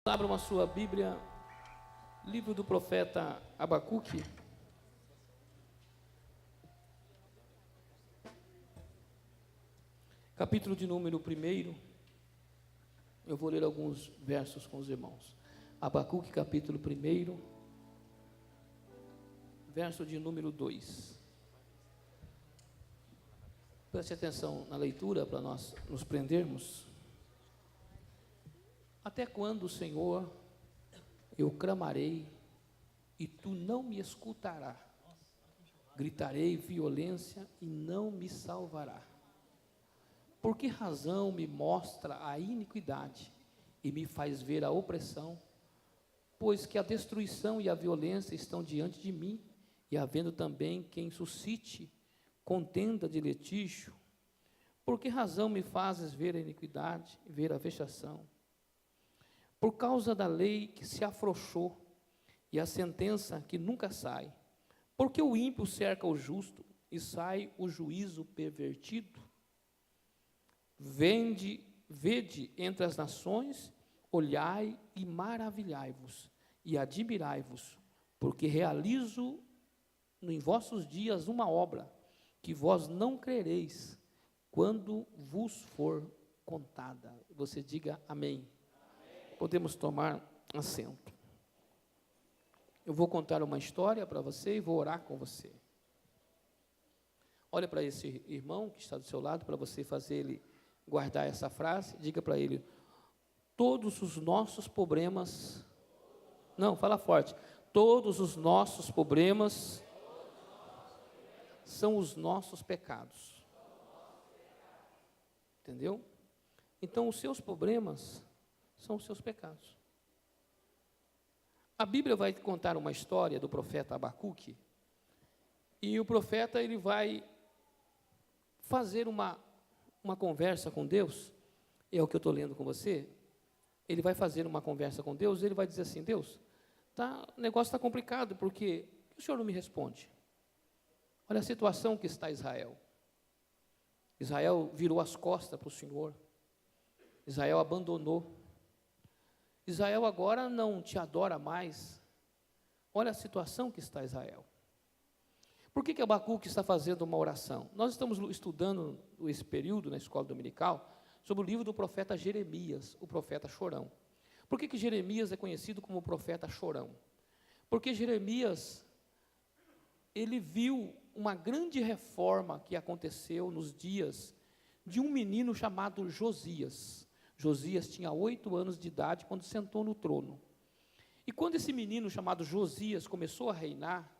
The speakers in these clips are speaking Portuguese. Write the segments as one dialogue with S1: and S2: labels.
S1: Abra uma sua Bíblia, livro do profeta Abacuque, capítulo de número 1. Eu vou ler alguns versos com os irmãos. Abacuque, capítulo 1, verso de número 2. Preste atenção na leitura para nós nos prendermos. Até quando, Senhor, eu clamarei e tu não me escutarás? Gritarei violência e não me salvará. Por que razão me mostra a iniquidade e me faz ver a opressão? Pois que a destruição e a violência estão diante de mim, e havendo também quem suscite contenda de litígio. Por que razão me fazes ver a iniquidade e ver a vexação? Por causa da lei que se afrouxou e a sentença que nunca sai. Porque o ímpio cerca o justo e sai o juízo pervertido. Vede entre as nações, olhai e maravilhai-vos e admirai-vos, porque realizo em vossos dias uma obra que vós não crereis quando vos for contada. Você diga amém. Podemos tomar assento. Eu vou contar uma história para você e vou orar com você. Olha para esse irmão que está do seu lado, para você fazer ele guardar essa frase. Diga para ele: todos os nossos problemas, não, fala forte, todos os nossos problemas são os nossos pecados. Entendeu? Então os seus problemas são os seus pecados. A Bíblia vai contar uma história do profeta Abacuque, e o profeta ele vai fazer uma conversa com Deus, é o que eu estou lendo com você. Ele vai fazer uma conversa com Deus, ele vai dizer assim: Deus, o negócio está complicado, porque o Senhor não me responde? Olha a situação que está Israel. Israel virou as costas para o Senhor, Israel abandonou, Israel agora não te adora mais. Olha a situação que está Israel. Por que Abacuque está fazendo uma oração? Nós estamos estudando esse período na escola dominical sobre o livro do profeta Jeremias, o profeta chorão. Por que Jeremias é conhecido como o profeta chorão? Porque Jeremias, ele viu uma grande reforma que aconteceu nos dias de um menino chamado Josias. Josias tinha 8 anos de idade quando sentou no trono. E quando esse menino chamado Josias começou a reinar,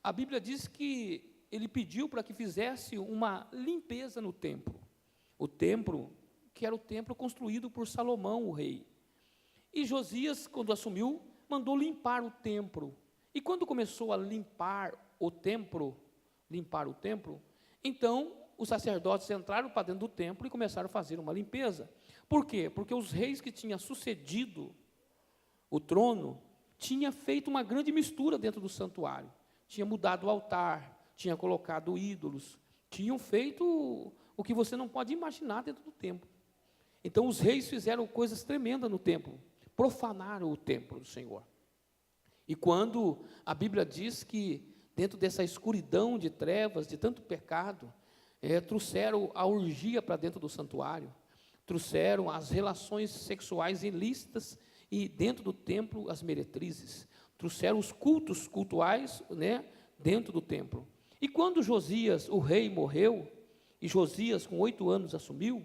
S1: a Bíblia diz que ele pediu para que fizesse uma limpeza no templo. O templo, que era o templo construído por Salomão, o rei. E Josias, quando assumiu, mandou limpar o templo. E quando começou a limpar o templo, então os sacerdotes entraram para dentro do templo e começaram a fazer uma limpeza. Por quê? Porque os reis que tinham sucedido o trono tinham feito uma grande mistura dentro do santuário. Tinha mudado o altar, tinha colocado ídolos, tinham feito o que você não pode imaginar dentro do templo. Então os reis fizeram coisas tremendas no templo, profanaram o templo do Senhor. E quando a Bíblia diz que dentro dessa escuridão de trevas, de tanto pecado, trouxeram a orgia para dentro do santuário, trouxeram as relações sexuais ilícitas e dentro do templo as meretrizes, trouxeram os cultos cultuais, dentro do templo. E quando Josias, o rei, morreu, e Josias com 8 anos assumiu,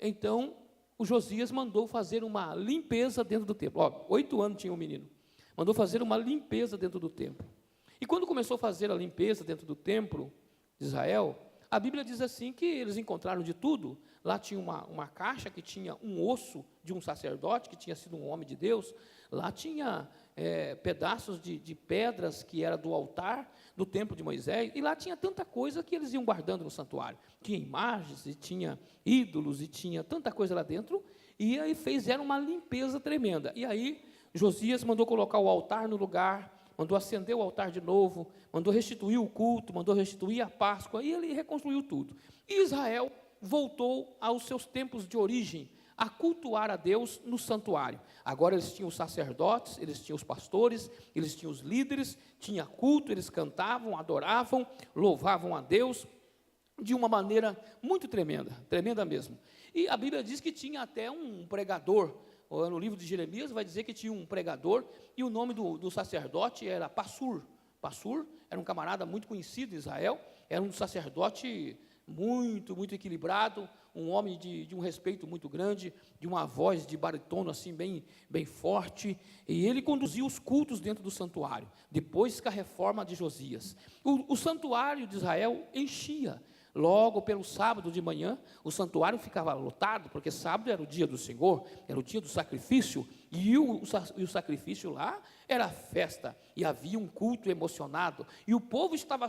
S1: então o Josias mandou fazer uma limpeza dentro do templo. 8 anos tinha o menino, mandou fazer uma limpeza dentro do templo. E quando começou a fazer a limpeza dentro do templo de Israel, a Bíblia diz assim que eles encontraram de tudo. Lá tinha uma caixa que tinha um osso de um sacerdote, que tinha sido um homem de Deus. Lá tinha pedaços de pedras que era do altar, do templo de Moisés. E lá tinha tanta coisa que eles iam guardando no santuário. Tinha imagens, e tinha ídolos, e tinha tanta coisa lá dentro. E aí fizeram uma limpeza tremenda. E aí Josias mandou colocar o altar no lugar, mandou acender o altar de novo, mandou restituir o culto, mandou restituir a Páscoa, e ele reconstruiu tudo. E Israel voltou aos seus tempos de origem, a cultuar a Deus no santuário. Agora eles tinham os sacerdotes, eles tinham os pastores, eles tinham os líderes, tinha culto, eles cantavam, adoravam, louvavam a Deus de uma maneira muito tremenda, tremenda mesmo. E a Bíblia diz que tinha até um pregador. No livro de Jeremias vai dizer que tinha um pregador, e o nome do sacerdote era Passur. Passur era um camarada muito conhecido em Israel, era um sacerdote muito, muito equilibrado, um homem de um respeito muito grande, de uma voz de barítono assim bem forte, e ele conduzia os cultos dentro do santuário, depois que a reforma de Josias. O santuário de Israel enchia. Logo pelo sábado de manhã, o santuário ficava lotado, porque sábado era o dia do Senhor, era o dia do sacrifício, e o sacrifício lá era festa, e havia um culto emocionado, e o povo estava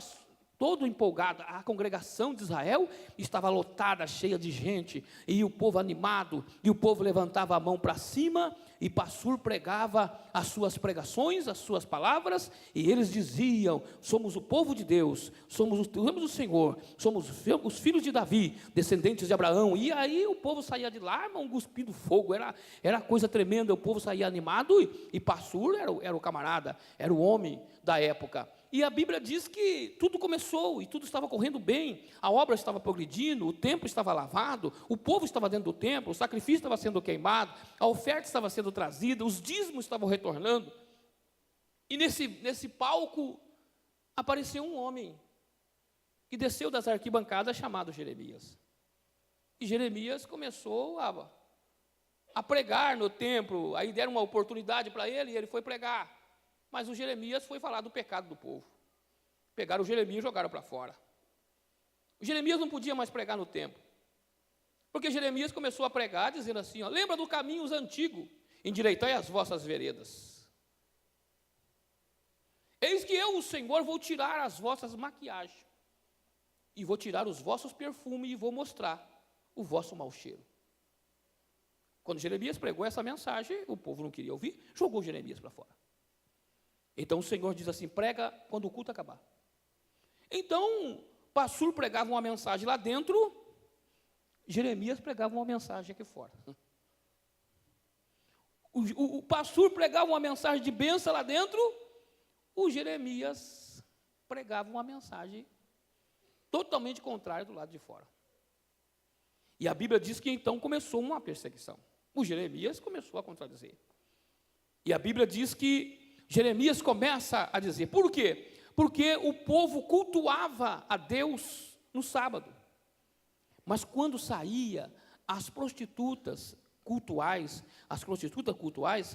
S1: todo empolgado, a congregação de Israel estava lotada, cheia de gente, e o povo animado, e o povo levantava a mão para cima, e Passur pregava as suas pregações, as suas palavras, e eles diziam: somos o povo de Deus, somos o Senhor, somos os filhos de Davi, descendentes de Abraão. E aí o povo saía de lá, irmão, cuspindo fogo, era coisa tremenda, o povo saía animado, e Passur era o camarada, era o homem da época. E a Bíblia diz que tudo começou e tudo estava correndo bem, a obra estava progredindo, o templo estava lavado, o povo estava dentro do templo, o sacrifício estava sendo queimado, a oferta estava sendo trazida, os dízimos estavam retornando. E nesse palco apareceu um homem que desceu das arquibancadas, chamado Jeremias. E Jeremias começou a pregar no templo, aí deram uma oportunidade para ele e ele foi pregar. Mas o Jeremias foi falar do pecado do povo. Pegaram o Jeremias e jogaram para fora. O Jeremias não podia mais pregar no templo, porque Jeremias começou a pregar dizendo assim: lembra do caminhos antigos, endireitai as vossas veredas. Eis que eu, o Senhor, vou tirar as vossas maquiagens, e vou tirar os vossos perfumes, e vou mostrar o vosso mau cheiro. Quando Jeremias pregou essa mensagem, o povo não queria ouvir, jogou Jeremias para fora. Então o Senhor diz assim: prega quando o culto acabar. Então, Passur pregava uma mensagem lá dentro, Jeremias pregava uma mensagem aqui fora. O Passur pregava uma mensagem de bênção lá dentro, o Jeremias pregava uma mensagem totalmente contrária do lado de fora. E a Bíblia diz que então começou uma perseguição. O Jeremias começou a contradizer. E a Bíblia diz que Jeremias começa a dizer: por quê? Porque o povo cultuava a Deus no sábado. Mas quando saía, as prostitutas cultuais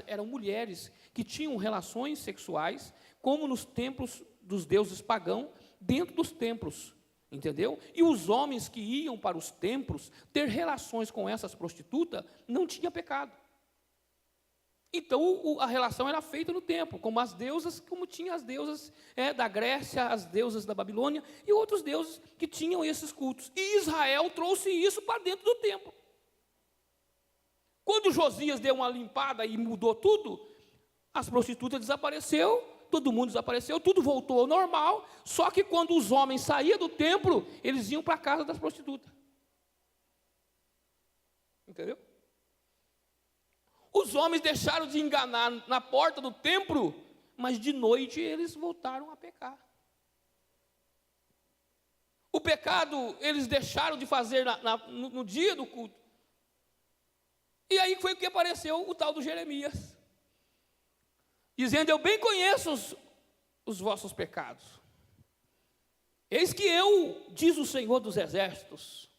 S1: eram mulheres que tinham relações sexuais, como nos templos dos deuses pagãos, dentro dos templos, entendeu? E os homens que iam para os templos ter relações com essas prostitutas não tinha pecado. Então, a relação era feita no templo, como tinha as deusas da Grécia, as deusas da Babilônia, e outros deuses que tinham esses cultos. E Israel trouxe isso para dentro do templo. Quando Josias deu uma limpada e mudou tudo, as prostitutas desapareceu, todo mundo desapareceu, tudo voltou ao normal, só que quando os homens saíam do templo, eles iam para a casa das prostitutas. Entendeu? Os homens deixaram de enganar na porta do templo, mas de noite eles voltaram a pecar. O pecado eles deixaram de fazer no dia do culto. E aí foi que apareceu o tal do Jeremias, dizendo: eu bem conheço os vossos pecados. Eis que eu, diz o Senhor dos Exércitos,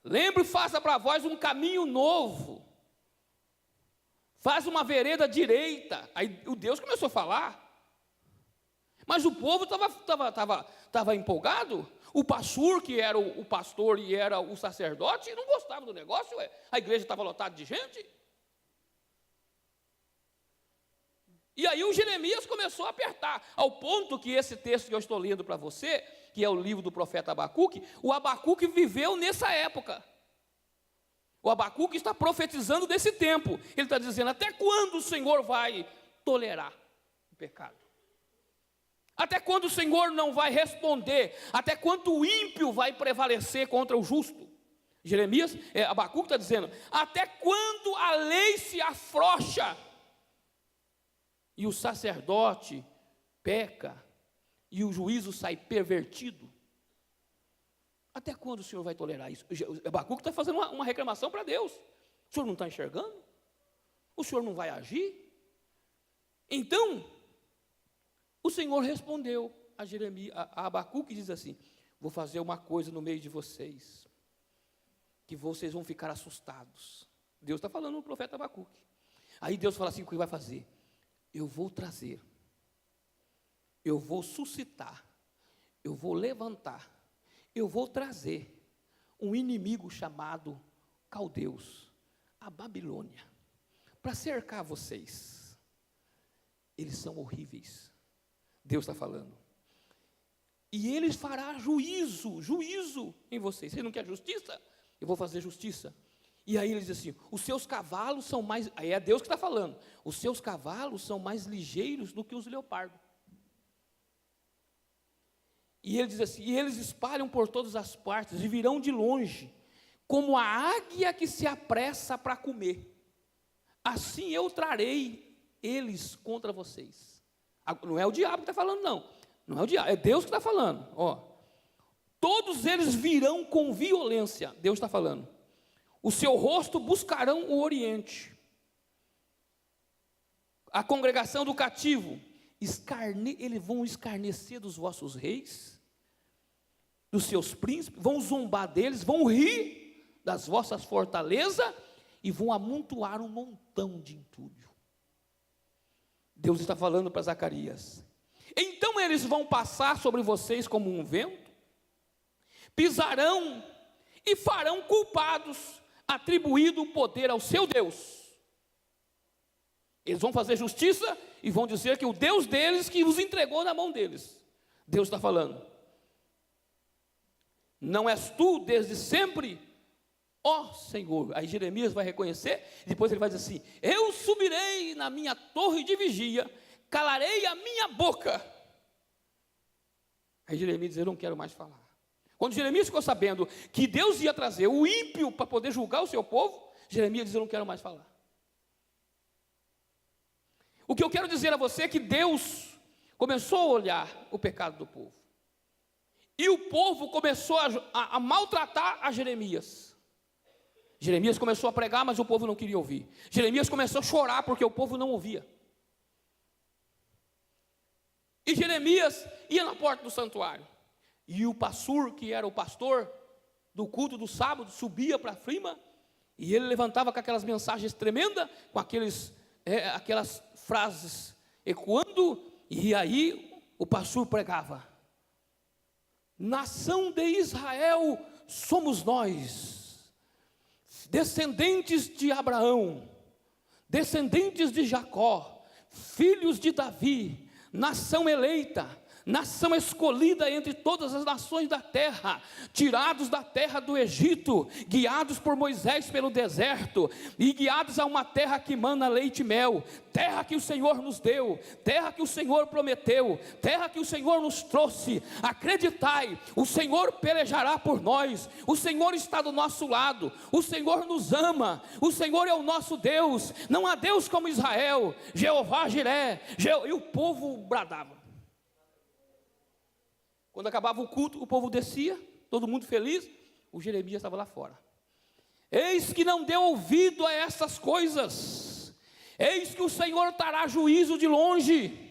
S1: lembro e faça para vós um caminho novo. Faz uma vereda direita. Aí o Deus começou a falar. Mas o povo estava empolgado. O Passur, que era o pastor e era o sacerdote, não gostava do negócio. A igreja estava lotada de gente. E aí o Jeremias começou a apertar, ao ponto que esse texto que eu estou lendo para você, que é o livro do profeta Abacuque, o Abacuque viveu nessa época. O Abacuque está profetizando desse tempo. Ele está dizendo: até quando o Senhor vai tolerar o pecado? Até quando o Senhor não vai responder? Até quando o ímpio vai prevalecer contra o justo? Abacuque está dizendo: até quando a lei se afrouxa e o sacerdote peca e o juízo sai pervertido? Até quando o Senhor vai tolerar isso? Abacuque está fazendo uma reclamação para Deus. O Senhor não está enxergando? O Senhor não vai agir? Então, o Senhor respondeu a Abacuque, e diz assim: vou fazer uma coisa no meio de vocês, que vocês vão ficar assustados. Deus está falando no profeta Abacuque. Aí Deus fala assim: o que vai fazer? Eu vou trazer, eu vou suscitar, eu vou levantar, eu vou trazer um inimigo chamado Caldeus, a Babilônia, para cercar vocês. Eles são horríveis. Deus está falando. E eles fará juízo em vocês. Você não quer justiça? Eu vou fazer justiça. E aí ele diz assim: os seus cavalos são mais, aí é Deus que está falando, os seus cavalos são mais ligeiros do que os leopardos. E ele diz assim: e eles espalham por todas as partes, e virão de longe, como a águia que se apressa para comer. Assim eu trarei eles contra vocês. Não é o diabo que está falando, não é o diabo, é Deus que está falando. Todos eles virão com violência, Deus está falando. O seu rosto buscarão o oriente. A congregação do cativo, eles vão escarnecer dos vossos reis, dos seus príncipes, vão zombar deles, vão rir das vossas fortalezas e vão amontoar um montão de entulho. Deus está falando para Zacarias: então eles vão passar sobre vocês como um vento, pisarão e farão culpados, atribuído o poder ao seu Deus. Eles vão fazer justiça e vão dizer que o Deus deles que os entregou na mão deles. Deus está falando: não és tu desde sempre, ó Senhor? Aí Jeremias vai reconhecer, depois ele vai dizer assim: eu subirei na minha torre de vigia, calarei a minha boca. Aí Jeremias diz: eu não quero mais falar. Quando Jeremias ficou sabendo que Deus ia trazer o ímpio para poder julgar o seu povo, Jeremias diz: eu não quero mais falar. O que eu quero dizer a você é que Deus começou a olhar o pecado do povo, e o povo começou a maltratar a Jeremias. Jeremias começou a pregar, mas o povo não queria ouvir. Jeremias começou a chorar porque o povo não ouvia. E Jeremias ia na porta do santuário, e o pastor, que era o pastor do culto do sábado, subia para cima, e ele levantava com aquelas mensagens tremendas, com aquelas frases ecoando, e aí o pastor pregava: nação de Israel somos nós, descendentes de Abraão, descendentes de Jacó, filhos de Davi, nação eleita, nação escolhida entre todas as nações da terra, tirados da terra do Egito, guiados por Moisés pelo deserto, e guiados a uma terra que mana leite e mel, terra que o Senhor nos deu, terra que o Senhor prometeu, terra que o Senhor nos trouxe. Acreditai, o Senhor pelejará por nós, o Senhor está do nosso lado, o Senhor nos ama, o Senhor é o nosso Deus, não há Deus como Israel, Jeová Jiré. E o povo bradava. Quando acabava o culto, o povo descia, todo mundo feliz, o Jeremias estava lá fora. Eis que não deu ouvido a essas coisas, eis que o Senhor trará juízo de longe,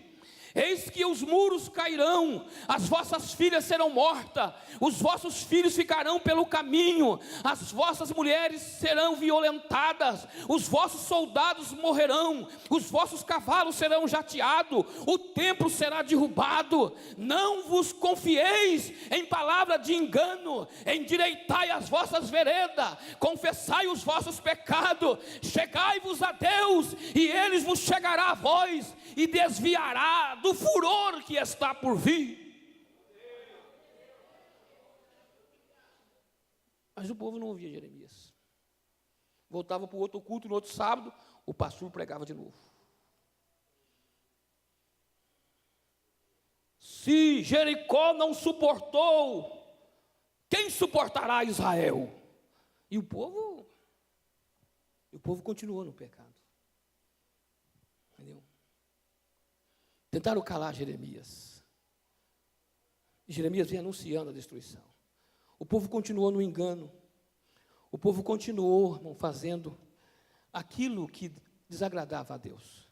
S1: eis que os muros cairão, as vossas filhas serão mortas, os vossos filhos ficarão pelo caminho, as vossas mulheres serão violentadas, os vossos soldados morrerão, os vossos cavalos serão jateados, o templo será derrubado. Não vos confieis em palavra de engano, endireitai as vossas veredas, confessai os vossos pecados, chegai-vos a Deus, e Ele vos chegará a vós, e desviará do furor que está por vir. Mas o povo não ouvia Jeremias. Voltava para o outro culto, no outro sábado, o pastor pregava de novo. Se Jericó não suportou, quem suportará Israel? E o povo continuou no pecado. Entendeu? Tentaram calar Jeremias. E Jeremias vinha anunciando a destruição. O povo continuou no engano. O povo continuou, irmão, fazendo aquilo que desagradava a Deus.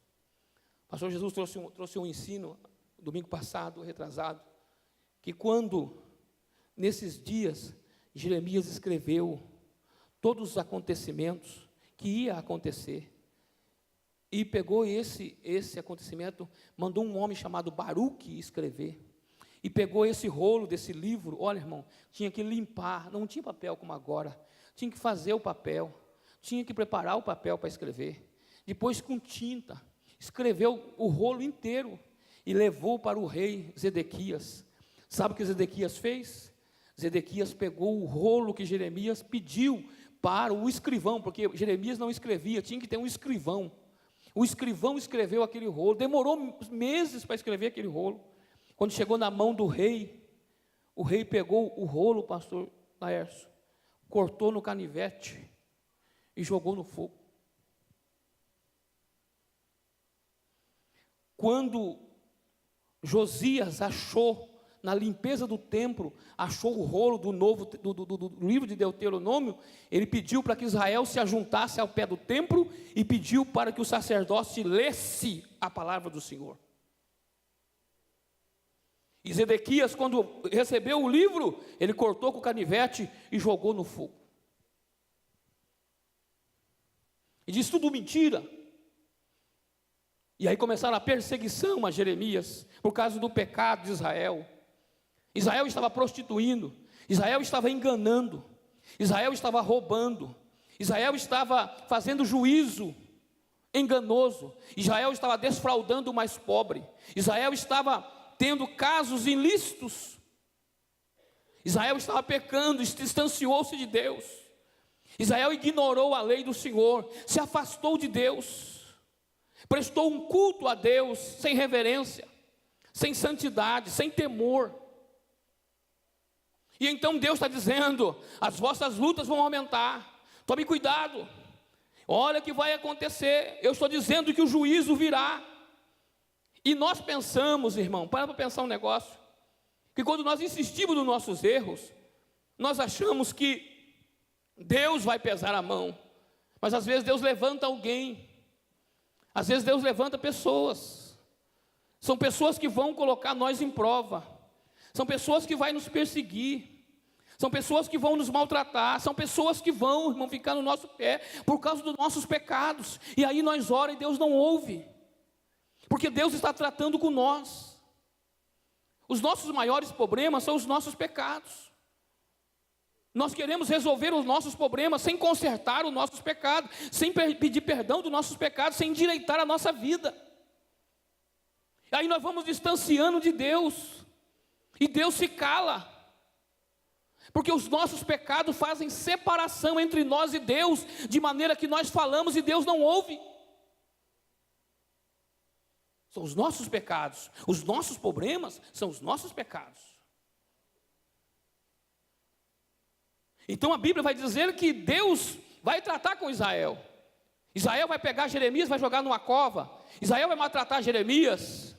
S1: O pastor Jesus trouxe um ensino, domingo passado, retrasado, que quando, nesses dias, Jeremias escreveu todos os acontecimentos que ia acontecer, e pegou esse acontecimento, mandou um homem chamado Baruque escrever, e pegou esse rolo desse livro. Olha, irmão, tinha que limpar, não tinha papel como agora, tinha que fazer o papel, tinha que preparar o papel para escrever, depois com tinta, escreveu o rolo inteiro, e levou para o rei Zedequias. Sabe o que Zedequias fez? Zedequias pegou o rolo que Jeremias pediu para o escrivão, porque Jeremias não escrevia, tinha que ter um escrivão. O escrivão escreveu aquele rolo, demorou meses para escrever aquele rolo. Quando chegou na mão do rei, o rei pegou o rolo, pastor Laércio, cortou no canivete e jogou no fogo. Quando Josias achou, na limpeza do templo, achou o rolo do livro de Deuteronômio, ele pediu para que Israel se ajuntasse ao pé do templo e pediu para que o sacerdote lesse a palavra do Senhor. E Zedequias, quando recebeu o livro, ele cortou com o canivete e jogou no fogo. E disse tudo mentira. E aí começaram a perseguição a Jeremias, por causa do pecado de Israel. Israel estava prostituindo, Israel estava enganando, Israel estava roubando, Israel estava fazendo juízo enganoso, Israel estava desfraudando o mais pobre, Israel estava tendo casos ilícitos, Israel estava pecando, distanciou-se de Deus, Israel ignorou a lei do Senhor, se afastou de Deus, prestou um culto a Deus sem reverência, sem santidade, sem temor. E então Deus está dizendo: as vossas lutas vão aumentar, tome cuidado, olha o que vai acontecer, eu estou dizendo que o juízo virá. E nós pensamos, irmão, para pensar um negócio, que quando nós insistimos nos nossos erros, nós achamos que Deus vai pesar a mão, mas às vezes Deus levanta alguém, às vezes Deus levanta pessoas, são pessoas que vão colocar nós em prova, são pessoas que vão nos perseguir, são pessoas que vão nos maltratar, são pessoas que vão, irmão, ficar no nosso pé, por causa dos nossos pecados, e aí nós oramos e Deus não ouve, porque Deus está tratando com nós. Os nossos maiores problemas são os nossos pecados, nós queremos resolver os nossos problemas sem consertar os nossos pecados, sem pedir perdão dos nossos pecados, sem endireitar a nossa vida, aí nós vamos distanciando de Deus, e Deus se cala, porque os nossos pecados fazem separação entre nós e Deus, de maneira que nós falamos e Deus não ouve. São os nossos pecados, os nossos problemas são os nossos pecados. Então a Bíblia vai dizer que Deus vai tratar com Israel. Israel vai pegar Jeremias, vai jogar numa cova. Israel vai maltratar Jeremias.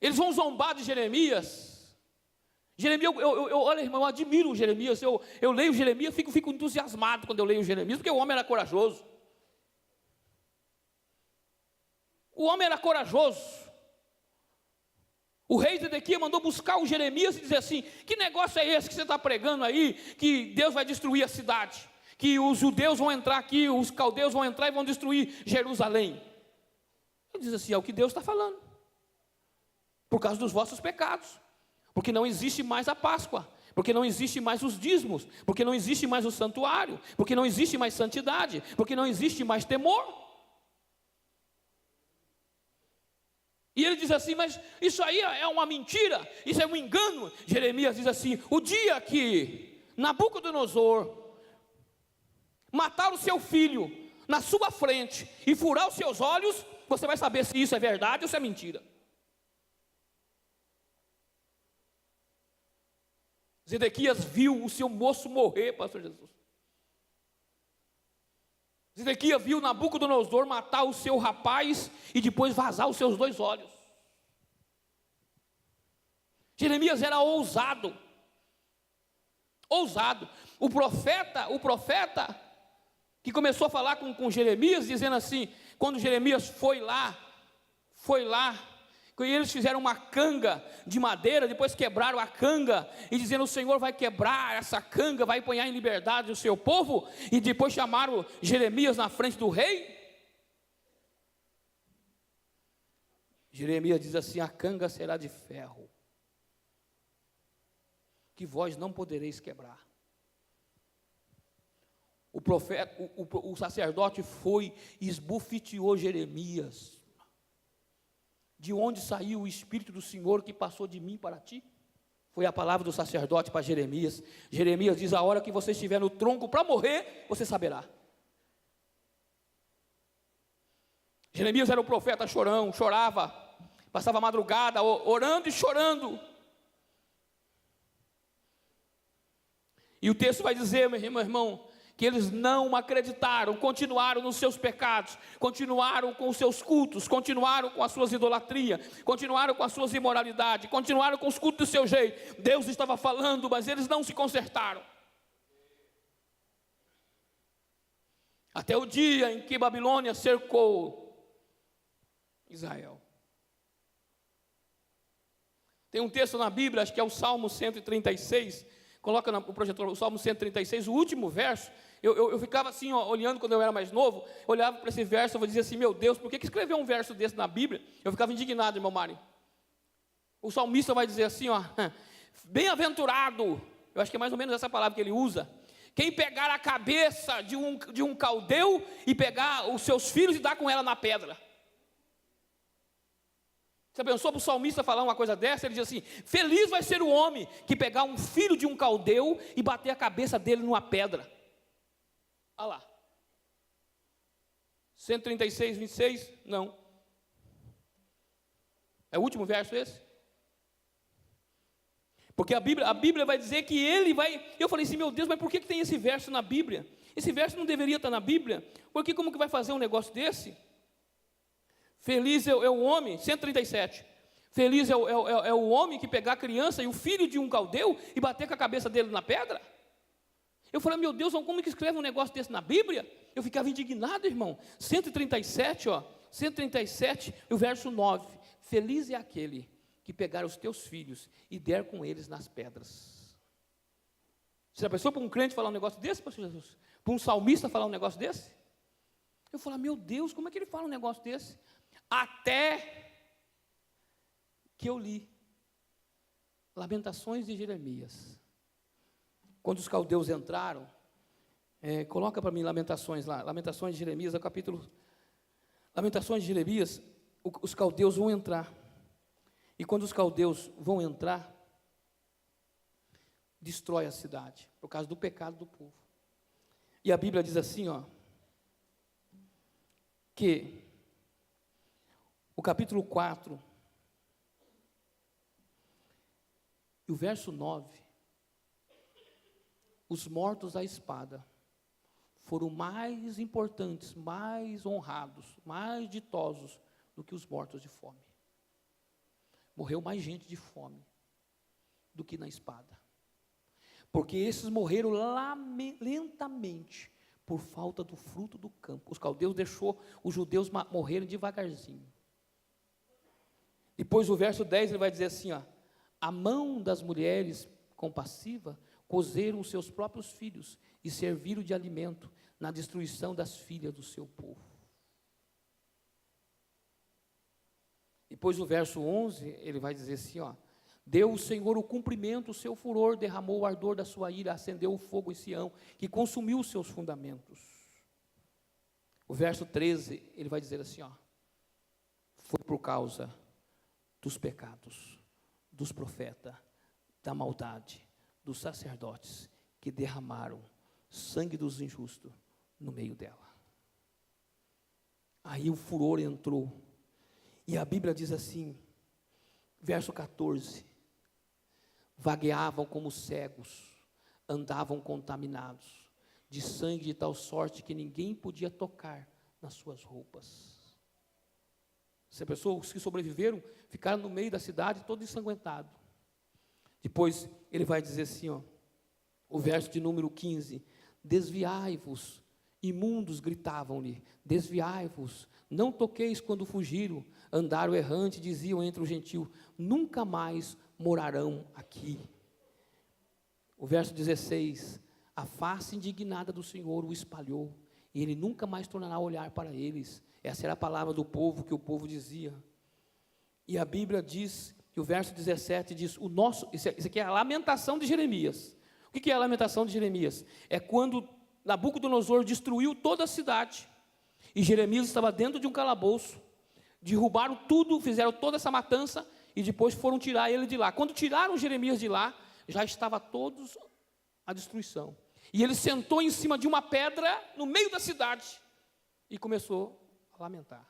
S1: Eles vão zombar de Jeremias. Jeremias, olha, irmão, eu admiro o Jeremias. Eu leio Jeremias, fico entusiasmado quando eu leio Jeremias, porque o homem era corajoso. O homem era corajoso. O rei Zedequias mandou buscar o Jeremias e dizer assim: que negócio é esse que você está pregando aí, que Deus vai destruir a cidade, que os judeus vão entrar aqui, os caldeus vão entrar e vão destruir Jerusalém? Ele diz assim: é o que Deus está falando, por causa dos vossos pecados, porque não existe mais a Páscoa, porque não existe mais os dízimos, porque não existe mais o santuário, porque não existe mais santidade, porque não existe mais temor. E ele diz assim: mas isso aí é uma mentira, isso é um engano. Jeremias diz assim: o dia que Nabucodonosor matar o seu filho na sua frente e furar os seus olhos, você vai saber se isso é verdade ou se é mentira. Zedequias viu o seu moço morrer, pastor Jesus. Zedequias viu Nabucodonosor matar o seu rapaz e depois vazar os seus 2 olhos. Jeremias era ousado. Ousado. O profeta que começou a falar com Jeremias, dizendo assim, quando Jeremias foi lá, e eles fizeram uma canga de madeira, depois quebraram a canga, e dizendo, o Senhor vai quebrar essa canga, vai pôr em liberdade o seu povo, e depois chamaram Jeremias na frente do rei. Jeremias diz assim, a canga será de ferro, que vós não podereis quebrar. O profeta, o sacerdote foi e esbofeteou Jeremias. De onde saiu o Espírito do Senhor que passou de mim para ti? Foi a palavra do sacerdote para Jeremias. Jeremias diz, a hora que você estiver no tronco para morrer, você saberá. Jeremias era o profeta chorão, chorava, passava a madrugada orando e chorando. E o texto vai dizer, meu irmão, que eles não acreditaram, continuaram nos seus pecados, continuaram com os seus cultos, continuaram com as suas idolatrias, continuaram com as suas imoralidades, continuaram com os cultos do seu jeito. Deus estava falando, mas eles não se consertaram. Até o dia em que Babilônia cercou Israel. Tem um texto na Bíblia, acho que é o Salmo 136, coloca no projetor o Salmo 136, o último verso. Eu ficava assim, olhando quando eu era mais novo, olhava para esse verso, eu dizia assim, meu Deus, por que escreveu um verso desse na Bíblia? Eu ficava indignado, irmão Mário. O salmista vai dizer assim, bem-aventurado, eu acho que é mais ou menos essa palavra que ele usa, quem pegar a cabeça de um caldeu e pegar os seus filhos e dar com ela na pedra. Você pensou para o salmista falar uma coisa dessa? Ele diz assim, feliz vai ser o homem que pegar um filho de um caldeu e bater a cabeça dele numa pedra. Olha lá. 136, 26, não. É o último verso esse? Porque a Bíblia vai dizer que ele vai... Eu falei assim, meu Deus, mas por que tem esse verso na Bíblia? Esse verso não deveria estar na Bíblia? Porque como que vai fazer um negócio desse? Feliz é o homem, 137. Feliz é o homem que pegar a criança e o filho de um caldeu e bater com a cabeça dele na pedra. Eu falei, meu Deus, como que escreve um negócio desse na Bíblia? Eu ficava indignado, irmão. 137, 137, o verso 9. Feliz é aquele que pegar os teus filhos e der com eles nas pedras. Você já pensou para um crente falar um negócio desse, pastor Jesus? Para um salmista falar um negócio desse? Eu falei, meu Deus, como é que ele fala um negócio desse? Até que eu li Lamentações de Jeremias. Quando os caldeus entraram, coloca para mim Lamentações lá, Lamentações de Jeremias, o capítulo, Lamentações de Jeremias, os caldeus vão entrar, e quando os caldeus vão entrar, destrói a cidade, por causa do pecado do povo. E a Bíblia diz assim, que o capítulo 4, e o verso 9, os mortos à espada foram mais importantes, mais honrados, mais ditosos do que os mortos de fome. Morreu mais gente de fome do que na espada. Porque esses morreram lentamente por falta do fruto do campo. Os caldeus deixou os judeus morrerem devagarzinho. Depois o verso 10 ele vai dizer assim, a mão das mulheres compassiva cozeram os seus próprios filhos e serviram de alimento na destruição das filhas do seu povo. Depois o verso 11, ele vai dizer assim, deu o Senhor o cumprimento, o seu furor, derramou o ardor da sua ira, acendeu o fogo em Sião, que consumiu os seus fundamentos. O verso 13, ele vai dizer assim, foi por causa dos pecados, dos profetas, da maldade, dos sacerdotes, que derramaram sangue dos injustos no meio dela. Aí o furor entrou, e a Bíblia diz assim, verso 14, vagueavam como cegos, andavam contaminados, de sangue de tal sorte que ninguém podia tocar nas suas roupas. Essa pessoa, os que sobreviveram, ficaram no meio da cidade todo ensanguentado. Depois ele vai dizer assim, ó, o verso de número 15, desviai-vos, imundos, gritavam-lhe, desviai-vos, não toqueis quando fugiram, andaram errante, diziam entre os gentios, nunca mais morarão aqui. O verso 16, a face indignada do Senhor o espalhou, e ele nunca mais tornará a olhar para eles. Essa era a palavra do povo, que o povo dizia. E a Bíblia diz, que o verso 17 diz, isso aqui é a lamentação de Jeremias. O que é a lamentação de Jeremias? É quando Nabucodonosor destruiu toda a cidade, e Jeremias estava dentro de um calabouço, derrubaram tudo, fizeram toda essa matança, e depois foram tirar ele de lá. Quando tiraram Jeremias de lá, já estava todos a destruição. E ele sentou em cima de uma pedra, no meio da cidade, e começou a lamentar.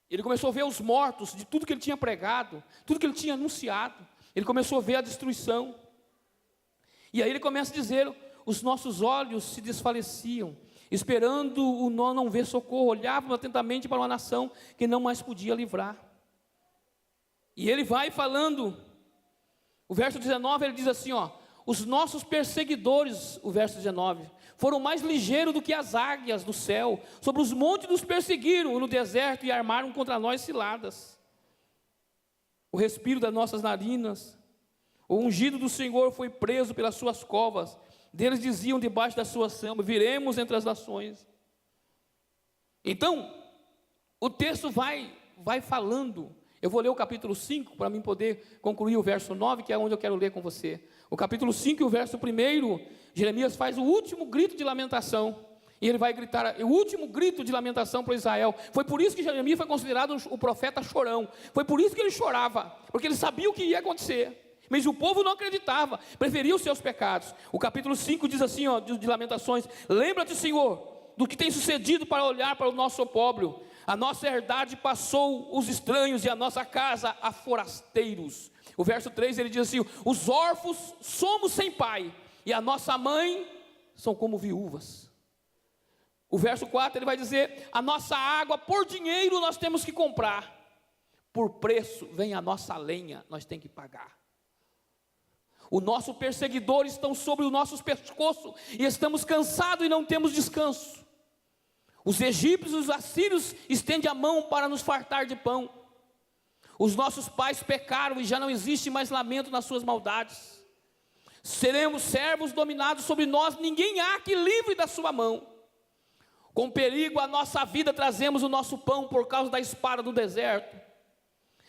S1: Ele começou a ver os mortos, de tudo que ele tinha pregado, tudo que ele tinha anunciado. Ele começou a ver a destruição. E aí ele começa a dizer, os nossos olhos se desfaleciam, esperando o nó não ver socorro, olhavam atentamente para uma nação que não mais podia livrar. E ele vai falando, o verso 19, ele diz assim, ó, os nossos perseguidores, o verso 19, foram mais ligeiros do que as águias do céu, sobre os montes nos perseguiram no deserto e armaram contra nós ciladas. O respiro das nossas narinas, o ungido do Senhor foi preso pelas suas covas, deles diziam debaixo da sua sombra, viremos entre as nações. Então, o texto vai falando, eu vou ler o capítulo 5, para mim poder concluir o verso 9, que é onde eu quero ler com você. O capítulo 5 e o verso 1, Jeremias faz o último grito de lamentação, e ele vai gritar, o último grito de lamentação para Israel. Foi por isso que Jeremias foi considerado o profeta chorão, foi por isso que ele chorava, porque ele sabia o que ia acontecer. Mas o povo não acreditava, preferia os seus pecados. O capítulo 5 diz assim, ó, de Lamentações, lembra-te, Senhor, do que tem sucedido para olhar para o nosso opróbrio. A nossa herdade passou os estranhos e a nossa casa a forasteiros. O verso 3 ele diz assim, os órfãos somos sem pai, e a nossa mãe são como viúvas. O verso 4 ele vai dizer, a nossa água por dinheiro nós temos que comprar, por preço vem a nossa lenha, nós temos que pagar. O nosso perseguidor estão sobre os nossos pescoços, e estamos cansados e não temos descanso. Os egípcios e os assírios estendem a mão para nos fartar de pão. Os nossos pais pecaram e já não existe mais lamento nas suas maldades. Seremos servos dominados sobre nós, ninguém há que livre da sua mão. Com perigo a nossa vida trazemos o nosso pão por causa da espada do deserto.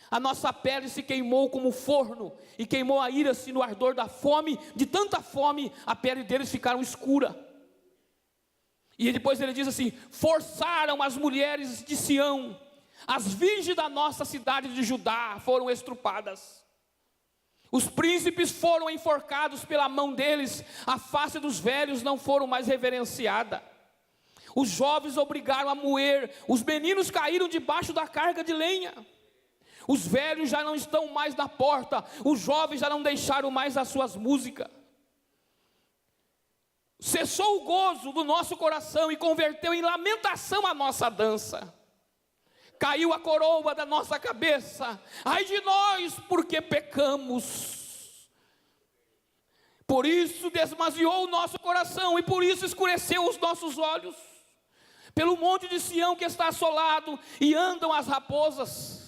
S1: A nossa pele se queimou como forno, e queimou a ira-se no ardor da fome, de tanta fome, a pele deles ficaram escura. E depois ele diz assim, forçaram as mulheres de Sião, as virgens da nossa cidade de Judá foram estrupadas. Os príncipes foram enforcados pela mão deles, a face dos velhos não foram mais reverenciada. Os jovens obrigaram a moer, os meninos caíram debaixo da carga de lenha. Os velhos já não estão mais na porta, os jovens já não deixaram mais as suas músicas. Cessou o gozo do nosso coração e converteu em lamentação a nossa dança. Caiu a coroa da nossa cabeça, ai de nós, porque pecamos. Por isso desmaziou o nosso coração e por isso escureceu os nossos olhos. Pelo monte de Sião que está assolado e andam as raposas.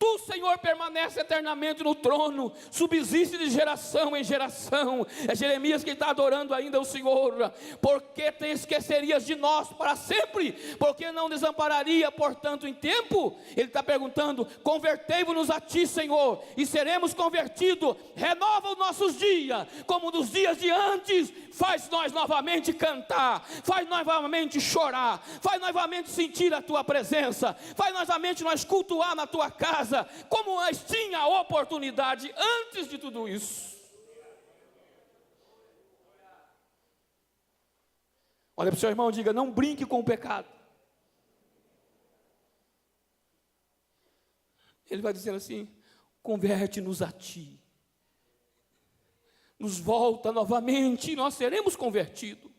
S1: Tu, Senhor, permanece eternamente no trono, subsiste de geração em geração. É Jeremias que está adorando ainda o Senhor. Porque te esquecerias de nós para sempre? Porque não desampararia por tanto em tempo? Ele está perguntando, convertei-vos a ti, Senhor, e seremos convertidos. Renova os nossos dias, como nos dias de antes. Faz nós novamente cantar, faz nós novamente chorar, faz nós novamente sentir a tua presença, faz nós novamente nós cultuar na tua casa, como nós tinha a oportunidade antes de tudo isso. Olha para o seu irmão e diga, não brinque com o pecado. Ele vai dizer assim, converte-nos a ti. nos volta novamente e nós seremos convertidos.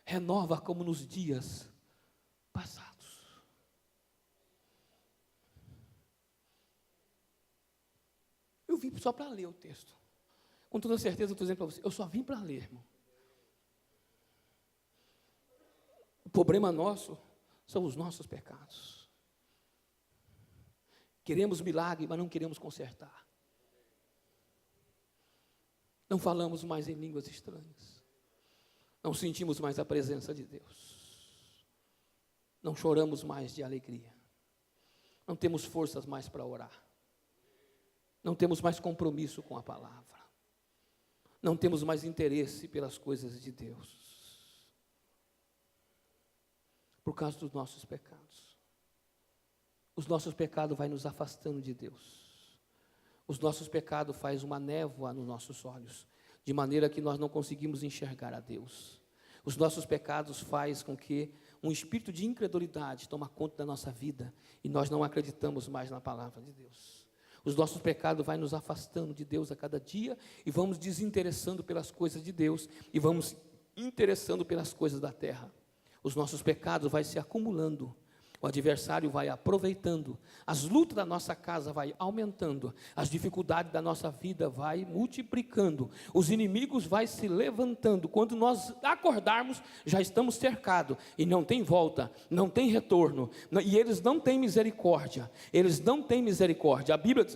S1: Renova como nos dias passados. Eu vim só para ler o texto. Com toda certeza eu estou dizendo para você, eu só vim para ler, irmão. O problema nosso são os nossos pecados. Queremos milagre, mas não queremos consertar. Não falamos mais em línguas estranhas. Não sentimos mais a presença de Deus. Não choramos mais de alegria. Não temos forças mais para orar. Não temos mais compromisso com a palavra. Não temos mais interesse pelas coisas de Deus. Por causa dos nossos pecados. Os nossos pecados vão nos afastando de Deus. Os nossos pecados fazem uma névoa nos nossos olhos, de maneira que nós não conseguimos enxergar a Deus. Os nossos pecados fazem com que um espírito de incredulidade tome conta da nossa vida e nós não acreditamos mais na palavra de Deus. Os nossos pecados vão nos afastando de Deus a cada dia e vamos desinteressando pelas coisas de Deus e vamos interessando pelas coisas da terra. Os nossos pecados vão se acumulando. O adversário vai aproveitando, as lutas da nossa casa vai aumentando, as dificuldades da nossa vida vai multiplicando, os inimigos vai se levantando. Quando nós acordarmos, já estamos cercados e não tem volta, não tem retorno, e eles não têm misericórdia, eles não têm misericórdia. A Bíblia,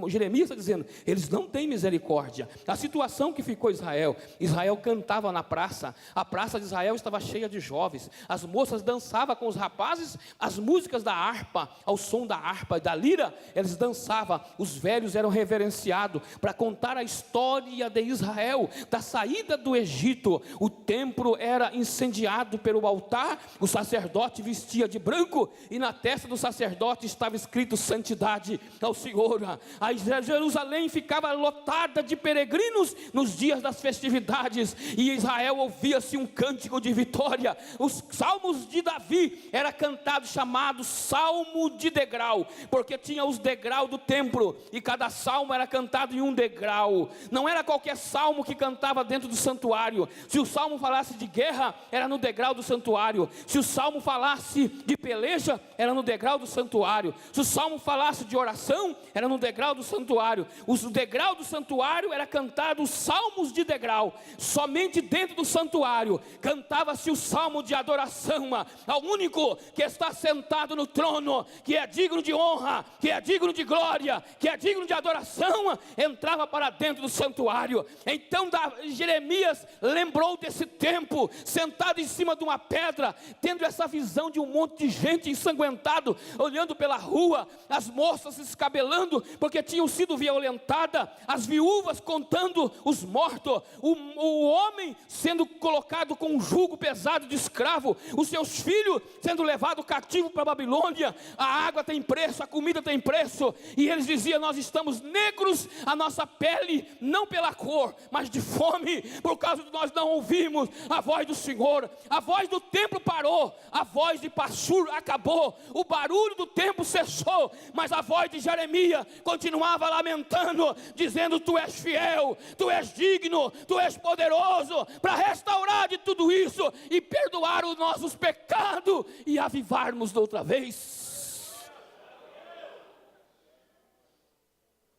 S1: Jeremias está dizendo, eles não têm misericórdia. A situação que ficou Israel cantava na praça, a praça de Israel estava cheia de jovens, as moças dançavam com os rapazes, as músicas da harpa, ao som da harpa e da lira, eles dançavam, os velhos eram reverenciados, para contar a história de Israel, da saída do Egito. O templo era incendiado pelo altar, o sacerdote vestia de branco, e na testa do sacerdote estava escrito santidade ao Senhor. A Jerusalém ficava lotada de peregrinos nos dias das festividades, e Israel ouvia-se um cântico de vitória. Os salmos de Davi era cantado, chamado salmo de degrau, porque tinha os degraus do templo, e cada salmo era cantado em um degrau. Não era qualquer salmo que cantava dentro do santuário. Se o salmo falasse de guerra, era no degrau do santuário. Se o salmo falasse de peleja, era no degrau do santuário. Se o salmo falasse de oração, era no degrau do santuário. O degrau do santuário era cantado os salmos de degrau. Somente dentro do santuário cantava-se o salmo de adoração ao único que está sentado no trono, que é digno de honra, que é digno de glória, que é digno de adoração. Entrava para dentro do santuário. Então Jeremias lembrou desse tempo, sentado em cima de uma pedra, tendo essa visão de um monte de gente ensanguentado, olhando pela rua, as moças se escabelando, porque tinham sido violentadas, as viúvas contando os mortos, o homem sendo colocado com um jugo pesado de escravo, os seus filhos sendo levados cativos para a Babilônia. A água tem preço, a comida tem preço, e eles diziam: nós estamos negros, a nossa pele, não pela cor, mas de fome, por causa de nós não ouvimos a voz do Senhor. A voz do templo parou, a voz de Pashur acabou, o barulho do templo cessou, mas a voz de Jeremias continuava lamentando, dizendo: tu és fiel, tu és digno, tu és poderoso para restaurar de tudo isso e perdoar os nossos pecados e avivarmos de outra vez.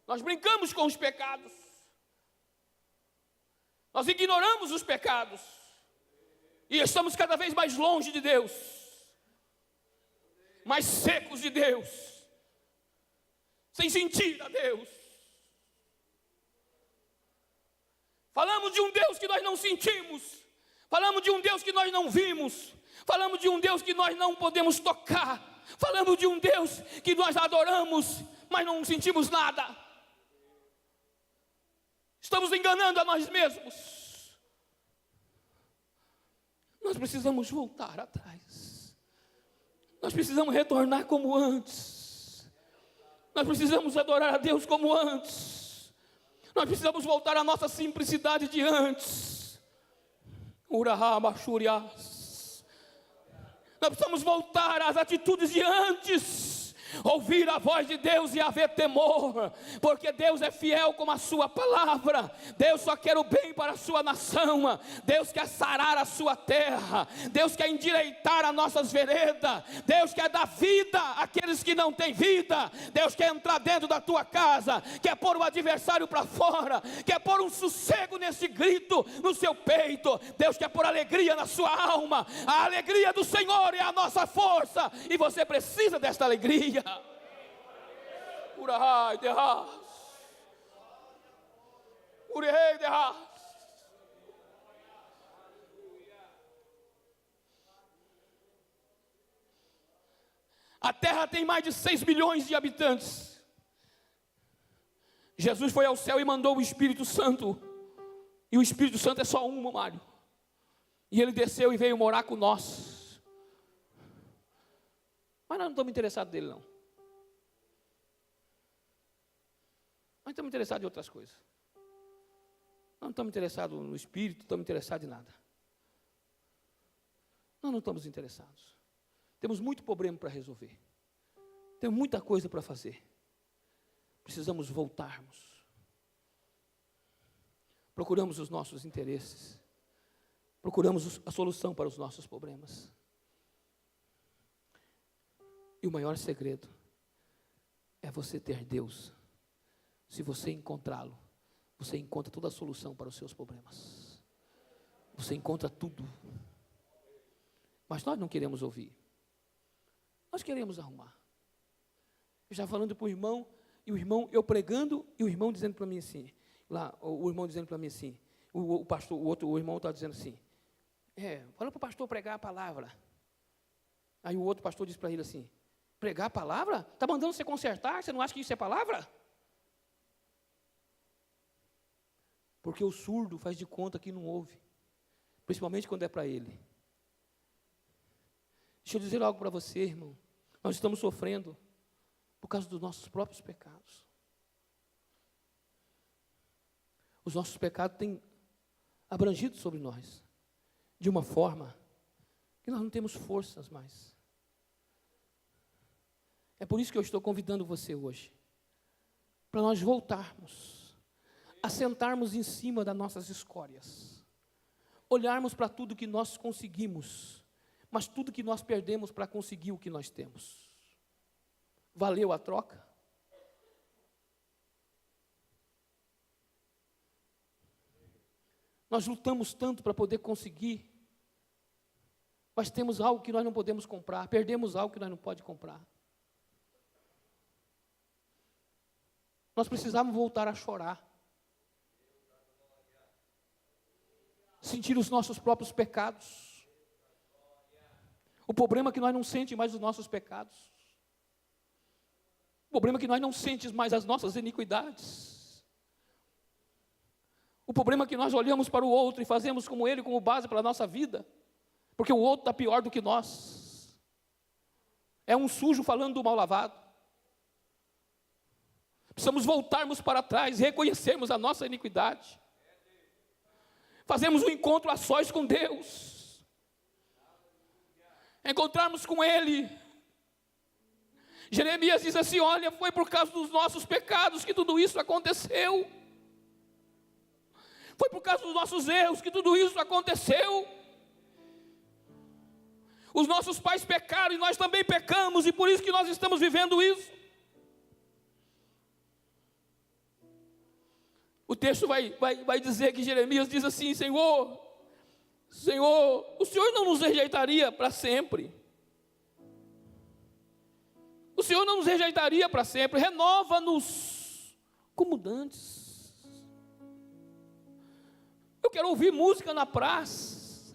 S1: Nós brincamos com os pecados, nós ignoramos os pecados e estamos cada vez mais longe de Deus, mais secos de Deus, sem sentir a Deus. Falamos de um Deus que nós não sentimos, falamos de um Deus que nós não vimos, falamos de um Deus que nós não podemos tocar, falamos de um Deus que nós adoramos, mas não sentimos nada. Estamos enganando a nós mesmos. Nós precisamos voltar atrás. Nós precisamos retornar como antes. Nós precisamos adorar a Deus como antes. Nós precisamos voltar à nossa simplicidade de antes. Nós precisamos voltar às atitudes de antes. Ouvir a voz de Deus e haver temor, porque Deus é fiel como a sua palavra. Deus só quer o bem para a sua nação. Deus quer sarar a sua terra. Deus quer endireitar as nossas veredas. Deus quer dar vida àqueles que não têm vida. Deus quer entrar dentro da tua casa, quer pôr o adversário para fora, quer pôr um sossego nesse grito no seu peito. Deus quer pôr alegria na sua alma. A alegria do Senhor é a nossa força, e você precisa desta alegria. Urahai de Ras, Urehei de Ras. A terra tem mais de 6 bilhões de habitantes. Jesus foi ao céu e mandou o Espírito Santo, e o Espírito Santo é só um, Mário, e ele desceu e veio morar com nós. Mas nós não estamos interessados nele, não. Nós estamos interessados em outras coisas. Nós não estamos interessados no Espírito, não estamos interessados em nada. Nós não estamos interessados. Temos muito problema para resolver. Temos muita coisa para fazer. Precisamos voltarmos. Procuramos os nossos interesses. Procuramos a solução para os nossos problemas. E o maior segredo é você ter Deus. Se você encontrá-lo, você encontra toda a solução para os seus problemas. Você encontra tudo. Mas nós não queremos ouvir. Nós queremos arrumar. Eu já falando para o irmão, e o irmão, eu pregando, e o irmão dizendo para mim assim, lá, o irmão dizendo para mim assim, o pastor, o irmão está dizendo assim, fala para o pastor pregar a palavra. Aí o outro pastor disse para ele assim, pregar a palavra? Está mandando você consertar? Você não acha que isso é palavra? Porque o surdo faz de conta que não ouve, principalmente quando é para ele. Deixa eu dizer algo para você, irmão. Nós estamos sofrendo por causa dos nossos próprios pecados. Os nossos pecados têm abrangido sobre nós, de uma forma que nós não temos forças mais. É por isso que eu estou convidando você hoje, para nós voltarmos, a sentarmos em cima das nossas escórias, olharmos para tudo que nós conseguimos, mas tudo que nós perdemos para conseguir o que nós temos. Valeu a troca? Nós lutamos tanto para poder conseguir, mas temos algo que nós não podemos comprar, perdemos algo que nós não podemos comprar. Nós precisávamos voltar a chorar, sentir os nossos próprios pecados. O problema é que nós não sentimos mais os nossos pecados. O problema é que nós não sentimos mais as nossas iniquidades. O problema é que nós olhamos para o outro e fazemos como ele, como base para a nossa vida, porque o outro está pior do que nós. É um sujo falando do mal lavado. Precisamos voltarmos para trás e reconhecermos a nossa iniquidade. Fazemos um encontro a sós com Deus. Encontrarmos com Ele. Jeremias diz assim, olha, foi por causa dos nossos pecados que tudo isso aconteceu. Foi por causa dos nossos erros que tudo isso aconteceu. Os nossos pais pecaram e nós também pecamos, e por isso que nós estamos vivendo isso. O texto vai dizer que Jeremias diz assim, Senhor, o Senhor não nos rejeitaria para sempre. O Senhor não nos rejeitaria para sempre, renova-nos como dantes. Eu quero ouvir música na praça.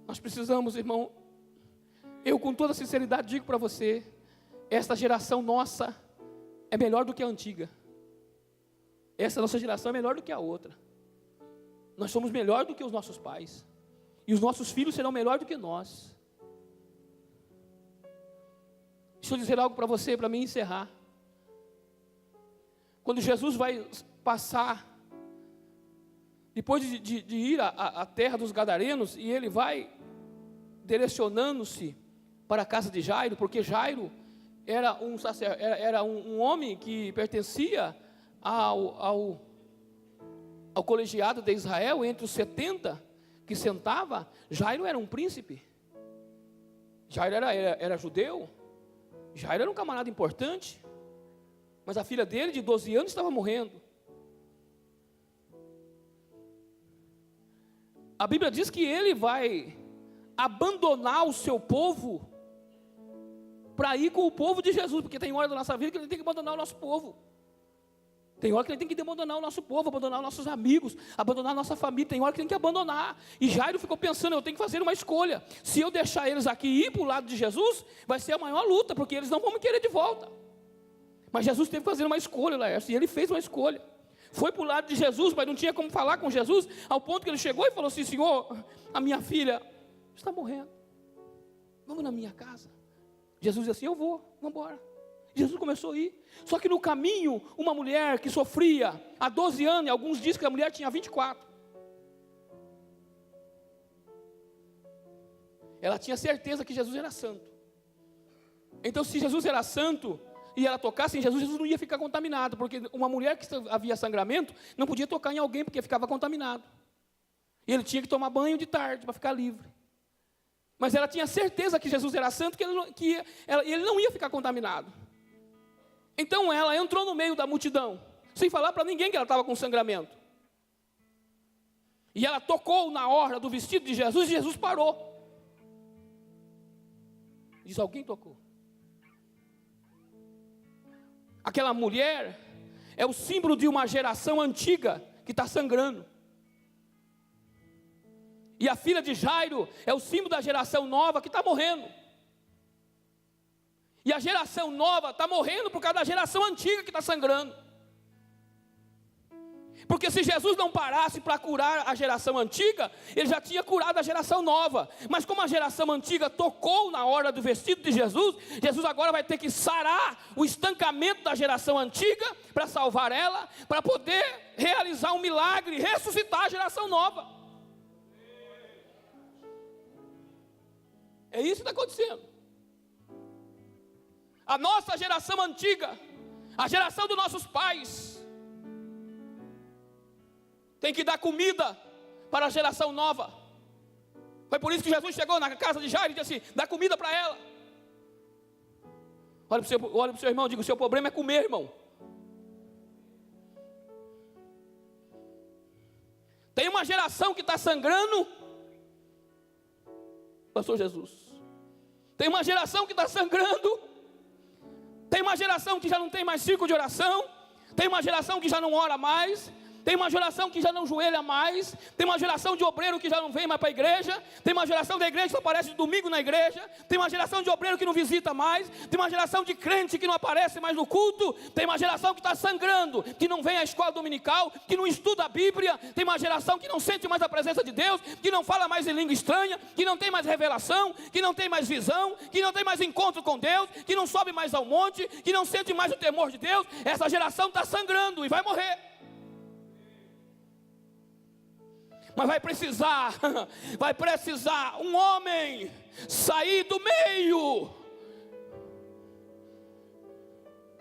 S1: Nós precisamos, irmão, eu com toda sinceridade digo para você, esta geração nossa é melhor do que a antiga. Essa nossa geração é melhor do que a outra. Nós somos melhor do que os nossos pais. E os nossos filhos serão melhor do que nós. Deixa eu dizer algo para você, para mim encerrar. Quando Jesus vai passar depois de ir à terra dos Gadarenos, e ele vai direcionando-se para a casa de Jairo, porque Jairo era um homem que pertencia ao colegiado de Israel, entre os 70 que sentava. Jairo era um príncipe, Jairo era judeu, Jairo era um camarada importante, mas a filha dele de 12 anos estava morrendo. A Bíblia diz que ele vai abandonar o seu povo para ir com o povo de Jesus, porque tem hora da nossa vida que ele tem que abandonar o nosso povo. Tem hora que ele tem que abandonar o nosso povo, abandonar os nossos amigos, abandonar a nossa família. Tem hora que ele tem que abandonar. E Jairo ficou pensando, eu tenho que fazer uma escolha. Se eu deixar eles aqui e ir para o lado de Jesus, vai ser a maior luta, porque eles não vão me querer de volta. Mas Jesus teve que fazer uma escolha, Laércio, e ele fez uma escolha. Foi para o lado de Jesus, mas não tinha como falar com Jesus, ao ponto que ele chegou e falou assim: Senhor, a minha filha está morrendo, vamos na minha casa. Jesus disse assim: eu vou, vamos embora. Jesus começou a ir, só que no caminho, uma mulher que sofria há 12 anos, alguns dizem que a mulher tinha 24. Ela tinha certeza que Jesus era santo. Então, se Jesus era santo e ela tocasse em Jesus, Jesus não ia ficar contaminado, porque uma mulher que havia sangramento não podia tocar em alguém, porque ficava contaminado. E ele tinha que tomar banho de tarde para ficar livre. Mas ela tinha certeza que Jesus era santo, que ele não ia ficar contaminado. Então ela entrou no meio da multidão, sem falar para ninguém que ela estava com sangramento. E ela tocou na orla do vestido de Jesus, e Jesus parou. Diz: alguém tocou. Aquela mulher é o símbolo de uma geração antiga que está sangrando. E a filha de Jairo é o símbolo da geração nova que está morrendo. E a geração nova está morrendo por causa da geração antiga que está sangrando. Porque se Jesus não parasse para curar a geração antiga, ele já tinha curado a geração nova. Mas como a geração antiga tocou na hora do vestido de Jesus, Jesus agora vai ter que sarar o estancamento da geração antiga para salvar ela, para poder realizar um milagre, ressuscitar a geração nova. É isso que está acontecendo. A nossa geração antiga, a geração dos nossos pais, tem que dar comida para a geração nova. Foi por isso que Jesus chegou na casa de Jairo e disse assim: dá comida para ela. Olha para o seu irmão e diga: o seu problema é comer, irmão. Tem uma geração que está sangrando, Pastor Jesus. Tem uma geração que está sangrando. Tem uma geração que já não tem mais círculo de oração. Tem uma geração que já não ora mais. Tem uma geração que já não joelha mais. Tem uma geração de obreiro que já não vem mais para a igreja. Tem uma geração da igreja que só aparece de domingo na igreja. Tem uma geração de obreiro que não visita mais. Tem uma geração de crente que não aparece mais no culto. Tem uma geração que está sangrando, que não vem à escola dominical, que não estuda a Bíblia. Tem uma geração que não sente mais a presença de Deus, que não fala mais em língua estranha, que não tem mais revelação, que não tem mais visão, que não tem mais encontro com Deus, que não sobe mais ao monte, que não sente mais o temor de Deus. Essa geração está sangrando e vai morrer. Mas vai precisar um homem sair do meio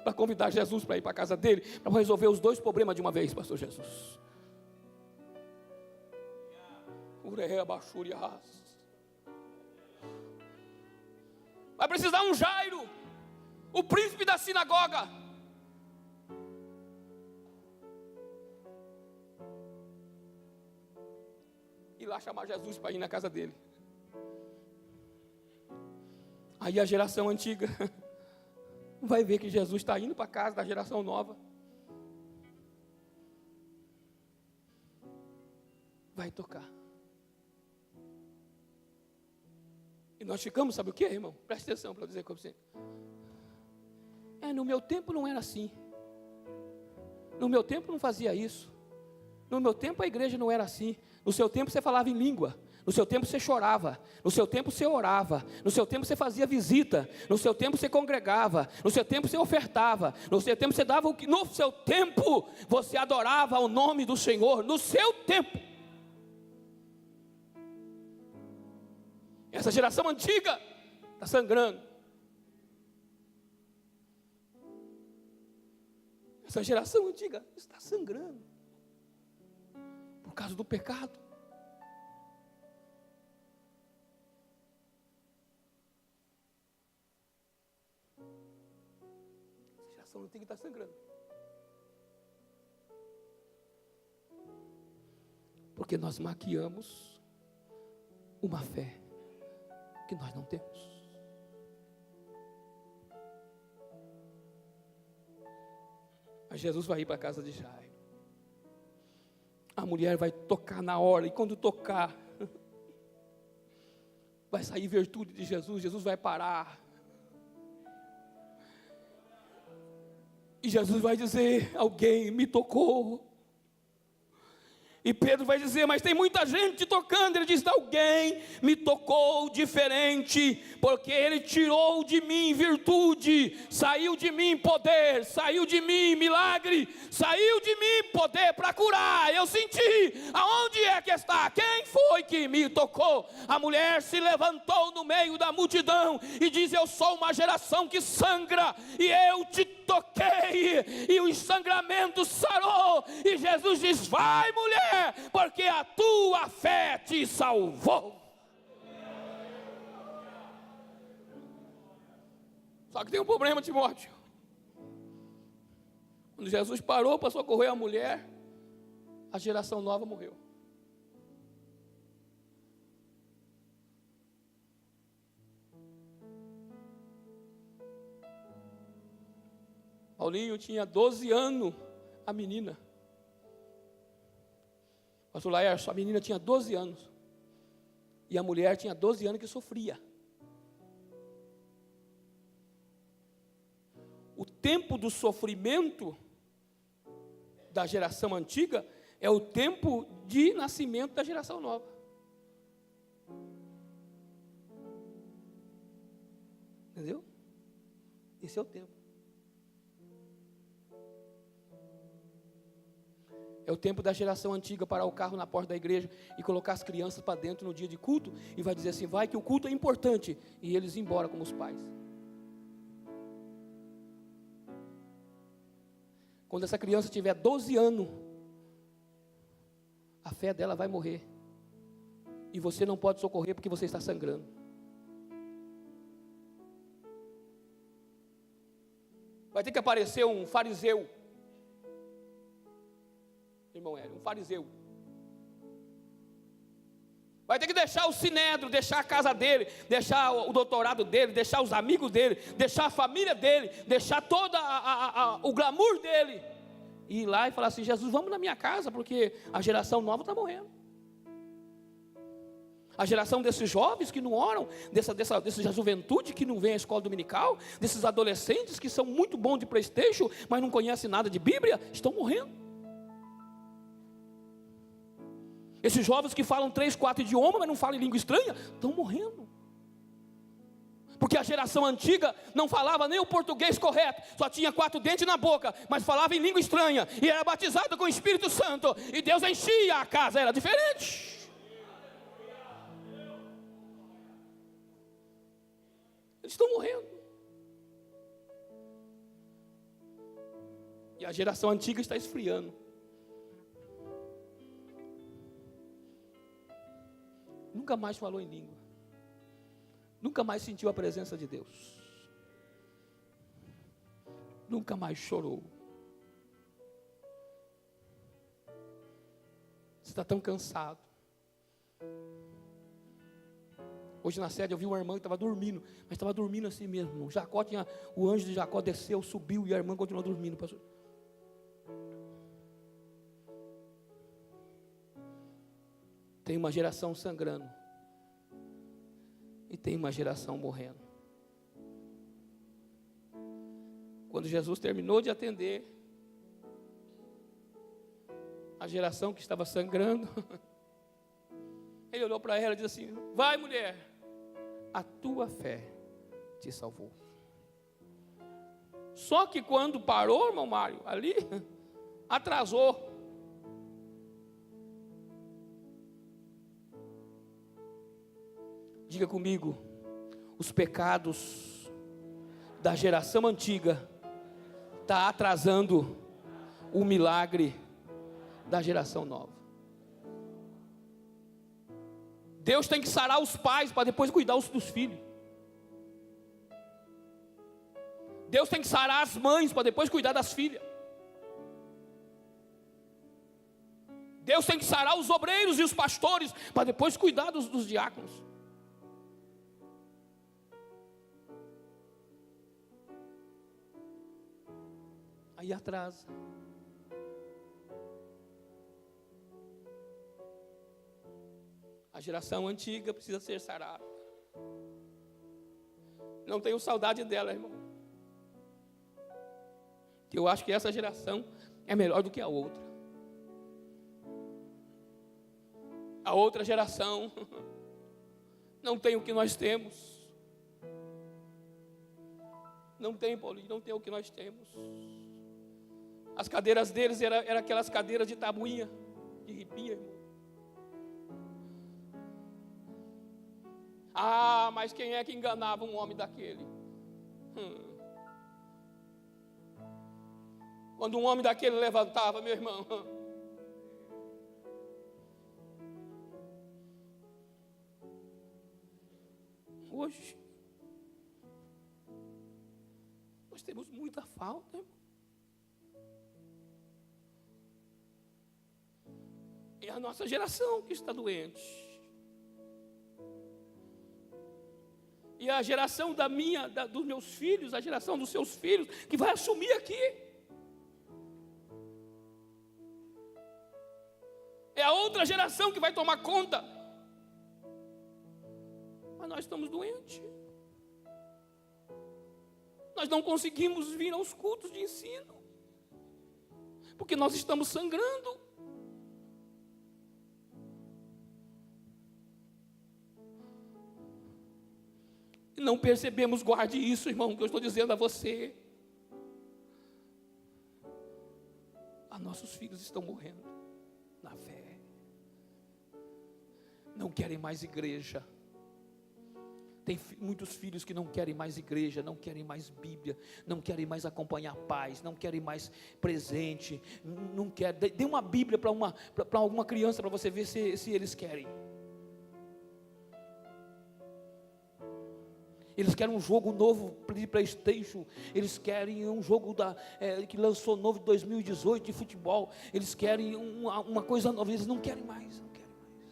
S1: para convidar Jesus para ir para a casa dele, para resolver os dois problemas de uma vez, Pastor Jesus. Vai precisar um Jairo, o príncipe da sinagoga. Ir lá chamar Jesus para ir na casa dele. Aí a geração antiga vai ver que Jesus está indo para a casa da geração nova. Vai tocar. E nós ficamos, sabe o que, irmão? Presta atenção para eu dizer com você. No meu tempo não era assim. No meu tempo não fazia isso. No meu tempo a igreja não era assim. No seu tempo você falava em língua. No seu tempo você chorava, no seu tempo você orava, no seu tempo você fazia visita, no seu tempo você congregava, no seu tempo você ofertava, no seu tempo você dava o que, no seu tempo você adorava o nome do Senhor, no seu tempo. Essa geração antiga está sangrando. Essa geração antiga está sangrando por causa do pecado. Não tem que estar sangrando. Porque nós maquiamos uma fé que nós não temos. Mas Jesus vai ir para a casa de Jairo. A mulher vai tocar na hora, e quando tocar, vai sair virtude de Jesus. Jesus vai parar. E Jesus vai dizer: alguém me tocou. E Pedro vai dizer: mas tem muita gente tocando. Ele diz: alguém me tocou diferente, porque ele tirou de mim virtude, saiu de mim poder, saiu de mim milagre, saiu de mim poder para curar. Eu senti, aonde é que está? Quem foi que me tocou? A mulher se levantou no meio da multidão e diz: eu sou uma geração que sangra, e eu te toquei, e o sangramento sarou. E Jesus diz: vai, mulher, porque a tua fé te salvou. Só que tem um problema, Timóteo. Quando Jesus parou para socorrer a mulher, a geração nova morreu. Paulinho tinha 12 anos, a menina. Pastor Laércio, a menina tinha 12 anos. E a mulher tinha 12 anos que sofria. O tempo do sofrimento da geração antiga é o tempo de nascimento da geração nova. Entendeu? Esse é o tempo. É o tempo da geração antiga parar o carro na porta da igreja e colocar as crianças para dentro no dia de culto e vai dizer assim: vai que o culto é importante, e eles ir embora como os pais. Quando essa criança tiver 12 anos, a fé dela vai morrer, e você não pode socorrer porque você está sangrando. Vai ter que aparecer um fariseu, irmão Hélio, um fariseu. Vai ter que deixar o sinédrio, deixar a casa dele, deixar o doutorado dele, deixar os amigos dele, deixar a família dele, deixar todo o glamour dele, e ir lá e falar assim: Jesus, vamos na minha casa, porque a geração nova está morrendo. A geração desses jovens que não oram, dessa juventude que não vem à escola dominical, desses adolescentes que são muito bons de PlayStation, mas não conhecem nada de Bíblia, estão morrendo. Esses jovens que falam 3, 4 idiomas, mas não falam em língua estranha, estão morrendo. Porque a geração antiga não falava nem o português correto, só tinha 4 dentes na boca, mas falava em língua estranha, e era batizado com o Espírito Santo, e Deus enchia a casa, era diferente. Eles estão morrendo. E a geração antiga está esfriando. Nunca mais falou em língua. Nunca mais sentiu a presença de Deus. Nunca mais chorou. Você está tão cansado. Hoje na sede eu vi uma irmã que estava dormindo, mas estava dormindo assim mesmo. O anjo de Jacó desceu, subiu, e a irmã continuou dormindo, pastor. Tem uma geração sangrando, e tem uma geração morrendo. Quando Jesus terminou de atender a geração que estava sangrando, Ele olhou para ela e disse assim: vai, mulher, a tua fé te salvou. Só que quando parou, irmão Mário, ali, atrasou. Diga comigo, os pecados da geração antiga está atrasando o milagre da geração nova. Deus tem que sarar os pais para depois cuidar dos filhos. Deus tem que sarar as mães para depois cuidar das filhas. Deus tem que sarar os obreiros e os pastores para depois cuidar dos diáconos. Aí atrasa. A geração antiga precisa ser sarada. Não tenho saudade dela, irmão. Eu acho que essa geração é melhor do que a outra. A outra geração não tem o que nós temos. Não tem, Paulinho, não tem o que nós temos. As cadeiras deles eram aquelas cadeiras de tabuinha, de ripinha, irmão. Ah, mas quem é que enganava um homem daquele? Quando um homem daquele levantava, meu irmão, hoje nós temos muita falta, irmão. É a nossa geração que está doente. E a geração dos meus filhos, a geração dos seus filhos, que vai assumir aqui. É a outra geração que vai tomar conta. Mas nós estamos doentes. Nós não conseguimos vir aos cultos de ensino. Porque nós estamos sangrando. E não percebemos, guarde isso, irmão, que eu estou dizendo a você. Os nossos filhos estão morrendo na fé. Não querem mais igreja. Tem muitos filhos que não querem mais igreja, não querem mais Bíblia, não querem mais acompanhar pais, não querem mais presente, não querem. Dê uma Bíblia para alguma criança para você ver se eles querem. Eles querem um jogo novo de PlayStation. Eles querem um jogo que lançou novo de 2018 de futebol. Eles querem uma coisa nova. Eles não querem mais. Não querem mais.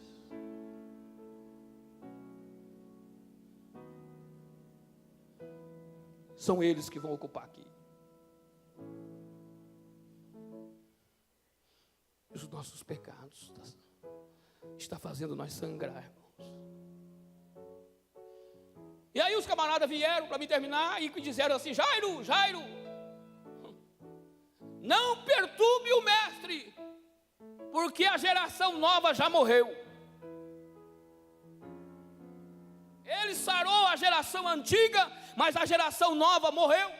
S1: São eles que vão ocupar aqui. Os nossos pecados está fazendo nós sangrar, irmãos. E aí os camaradas vieram para me terminar e disseram assim: Jairo, não perturbe o mestre, porque a geração nova já morreu. Ele sarou a geração antiga, mas a geração nova morreu.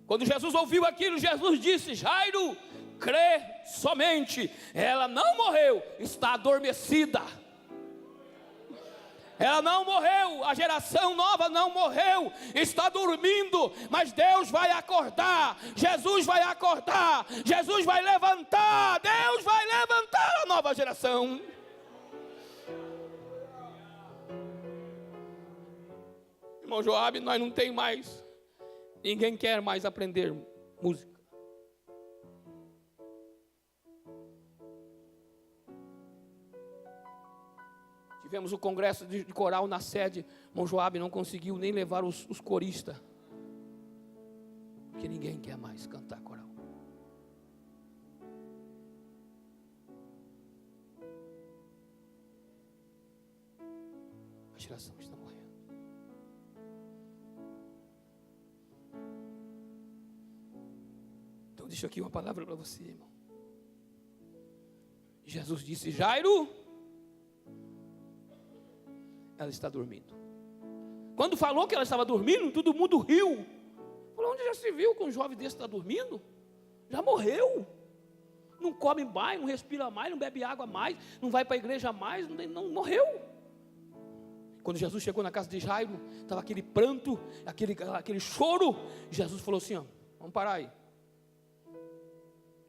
S1: Quando Jesus ouviu aquilo, Jesus disse: Jairo, crê somente, ela não morreu, está adormecida. Ela não morreu, a geração nova não morreu, está dormindo, mas Deus vai acordar, Jesus vai acordar, Jesus vai levantar, Deus vai levantar a nova geração. Irmão Joabe, nós não tem mais, ninguém quer mais aprender música. Tivemos o congresso de coral na sede. Irmão Joabe não conseguiu nem levar os coristas, porque ninguém quer mais cantar coral. A geração está morrendo. Então deixo aqui uma palavra para você, irmão. Jesus disse: Jairo, ela está dormindo. Quando falou que ela estava dormindo, todo mundo riu. Falou: onde já se viu que um jovem desse está dormindo? Já morreu. Não come mais, não respira mais, não bebe água mais, não vai para a igreja mais, não morreu. Quando Jesus chegou na casa de Jairo, estava aquele pranto, aquele choro. Jesus falou assim: ó, vamos parar aí.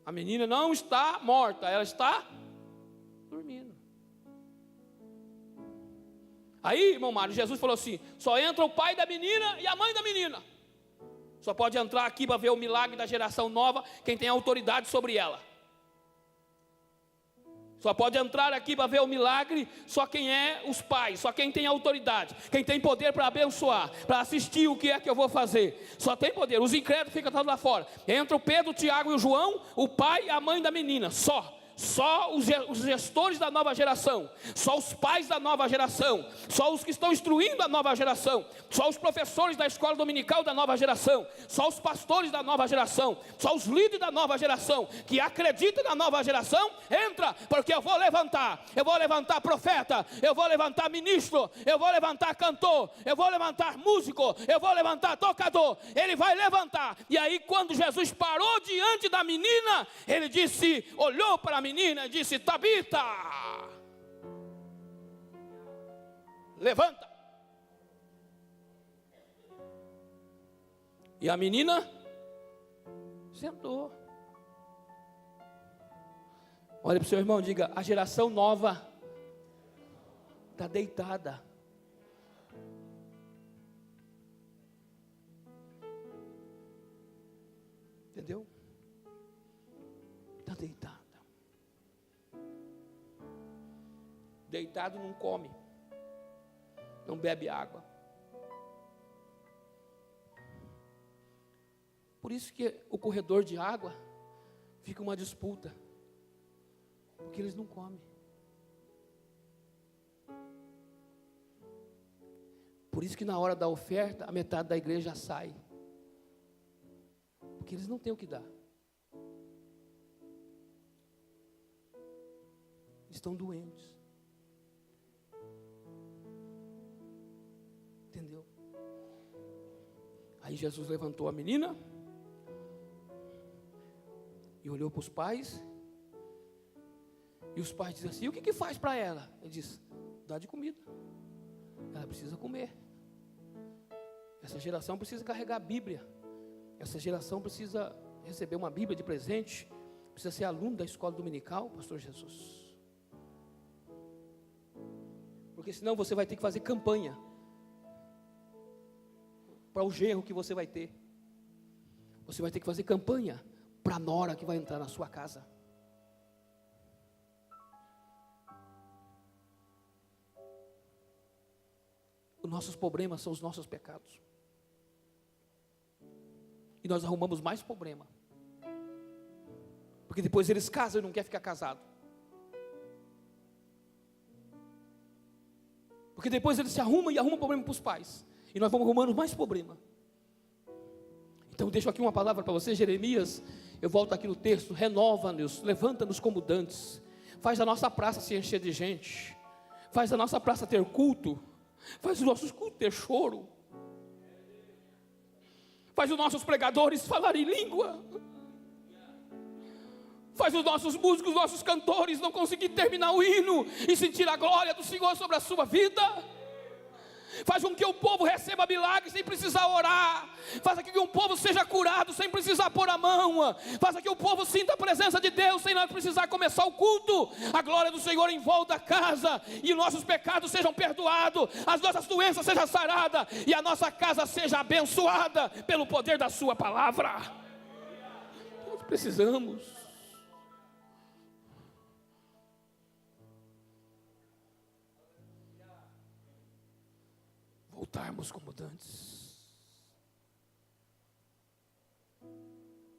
S1: A menina não está morta, ela está dormindo. Aí, irmão Mário, Jesus falou assim: só entra o pai da menina e a mãe da menina. Só pode entrar aqui para ver o milagre da geração nova quem tem autoridade sobre ela. Só pode entrar aqui para ver o milagre só quem é os pais, só quem tem autoridade, quem tem poder para abençoar, para assistir o que é que eu vou fazer. Só tem poder, os incrédulos ficam todos lá fora. Entra o Pedro, o Tiago e o João, o pai e a mãe da menina, só os gestores da nova geração, só os pais da nova geração, só os que estão instruindo a nova geração, só os professores da escola dominical da nova geração, só os pastores da nova geração, só os líderes da nova geração, que acreditam na nova geração, entra, porque eu vou levantar profeta, eu vou levantar ministro, eu vou levantar cantor, eu vou levantar músico, eu vou levantar tocador, ele vai levantar. E aí quando Jesus parou diante da menina, ele disse, olhou para a menina e disse: Tabita, levanta. E a menina sentou. Olha para o seu irmão, diga: a geração nova está deitada. Entendeu? Está deitada. Deitado não come, não bebe água. Por isso que o corredor de água fica uma disputa, porque eles não comem. Por isso que na hora da oferta, a metade da igreja sai, porque eles não têm o que dar. Estão doentes. Entendeu? Aí Jesus levantou a menina e olhou para os pais. E os pais dizem assim: o que faz para ela? Ele diz: dá de comida. Ela precisa comer. Essa geração precisa carregar a Bíblia. Essa geração precisa receber uma Bíblia de presente. Precisa ser aluno da escola dominical, pastor Jesus. Porque senão você vai ter que fazer campanha para o genro que você vai ter. Você vai ter que fazer campanha para a nora que vai entrar na sua casa. Os nossos problemas são os nossos pecados. E nós arrumamos mais problema. Porque depois eles casam e não querem ficar casados. Porque depois eles se arrumam e arrumam problema para os pais. E nós vamos arrumando mais problema. Então deixo aqui uma palavra para você, Jeremias. Eu volto aqui no texto. Renova-nos, levanta-nos como dantes. Faz a nossa praça se encher de gente. Faz a nossa praça ter culto. Faz os nossos cultos ter choro. Faz os nossos pregadores falarem língua. Faz os nossos músicos, os nossos cantores não conseguir terminar o hino e sentir a glória do Senhor sobre a sua vida. Faz com que o povo receba milagres sem precisar orar. Faz com que o povo seja curado sem precisar pôr a mão. Faz com que o povo sinta a presença de Deus sem nós precisar começar o culto. A glória do Senhor envolva a casa e os nossos pecados sejam perdoados, as nossas doenças sejam saradas e a nossa casa seja abençoada pelo poder da sua palavra. Nós precisamos voltarmos como dantes.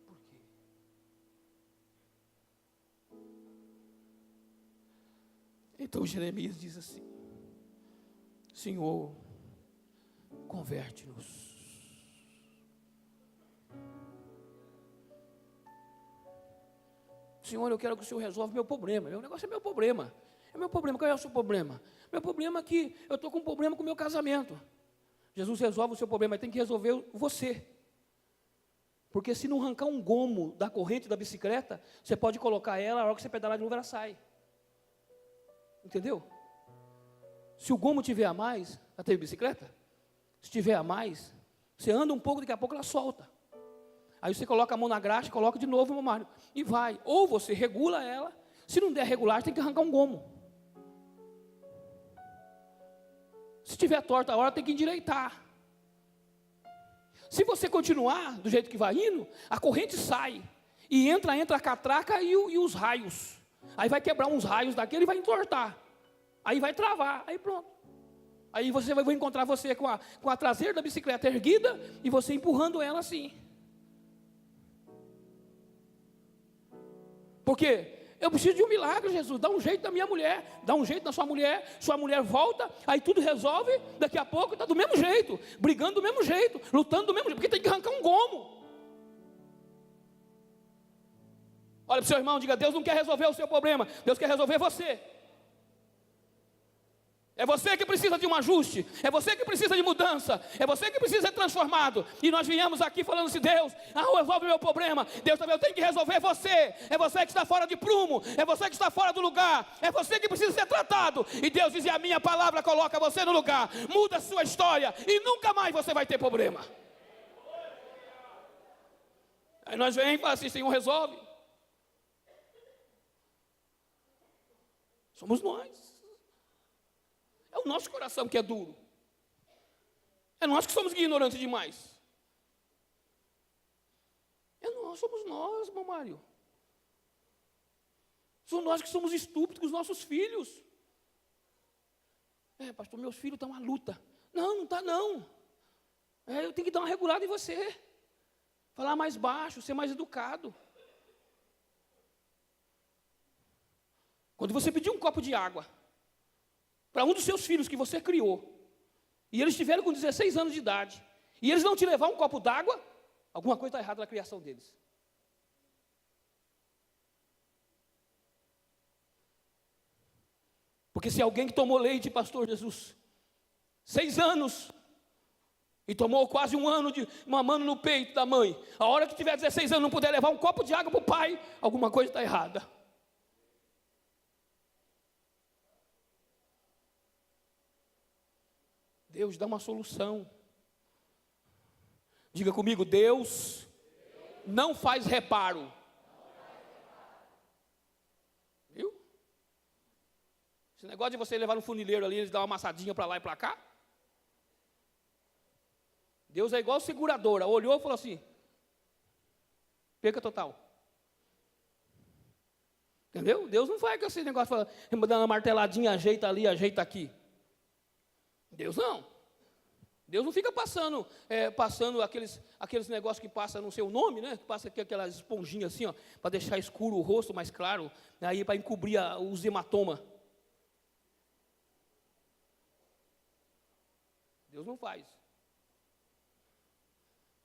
S1: Por quê? Então Jeremias diz assim: Senhor, converte-nos. Senhor, eu quero que o Senhor resolva meu problema. Meu negócio é meu problema. É meu problema. Qual é o seu problema? Meu problema é que eu estou com um problema com o meu casamento. Jesus resolve o seu problema, mas tem que resolver você. Porque se não arrancar um gomo da corrente da bicicleta, você pode colocar ela, a hora que você pedalar de novo, ela sai. Entendeu? Se o gomo tiver a mais, já teve bicicleta? Se tiver a mais, você anda um pouco, daqui a pouco ela solta. Aí você coloca a mão na graxa, coloca de novo, Mário, e vai. Ou você regula ela, se não der regulagem, tem que arrancar um gomo. Se tiver torta a hora, tem que endireitar. Se você continuar do jeito que vai indo, a corrente sai. E entra a catraca e os raios. Aí vai quebrar uns raios daquele e vai entortar. Aí vai travar, aí pronto. Aí você vai encontrar você com a traseira da bicicleta erguida e você empurrando ela assim. Por quê? Eu preciso de um milagre, Jesus. Dá um jeito na minha mulher, dá um jeito na sua mulher volta, aí tudo resolve, daqui a pouco está do mesmo jeito, brigando do mesmo jeito, lutando do mesmo jeito, porque tem que arrancar um gomo. Olha para o seu irmão, diga: Deus não quer resolver o seu problema, Deus quer resolver você. É você que precisa de um ajuste, é você que precisa de mudança, é você que precisa ser transformado. E nós viemos aqui falando assim: Deus, resolve o meu problema. Deus também tem que resolver você. É você que está fora de prumo, é você que está fora do lugar, é você que precisa ser tratado. E Deus diz: a minha palavra coloca você no lugar, muda a sua história e nunca mais você vai ter problema. Aí nós vem e fala assim: Senhor, resolve. Somos nós. É o nosso coração que é duro. É nós que somos ignorantes demais. Somos nós, irmão Mário. Somos nós que somos estúpidos com os nossos filhos. Pastor, meus filhos estão uma luta. Não está não. Eu tenho que dar uma regulada em você. Falar mais baixo, ser mais educado. Quando você pedir um copo de água para um dos seus filhos que você criou, e eles estiveram com 16 anos de idade, e eles não te levar um copo d'água, alguma coisa está errada na criação deles. Porque se alguém que tomou leite, pastor Jesus, 6 anos, e tomou quase um ano de mamando no peito da mãe, a hora que tiver 16 anos não puder levar um copo de água para o pai, alguma coisa está errada. Deus dá uma solução. Diga comigo: Deus não faz reparo. Viu? Esse negócio de você levar no funileiro ali, eles dão uma amassadinha para lá e para cá. Deus é igual seguradora. Olhou e falou assim: perca total. Entendeu? Deus não faz com esse negócio, dando uma marteladinha, ajeita ali, ajeita aqui. Deus não. Deus não fica passando aqueles negócios que passa no seu nome, né? Que passa aquelas esponjinhas assim, ó, para deixar escuro o rosto mais claro, aí para encobrir os hematomas. Deus não faz.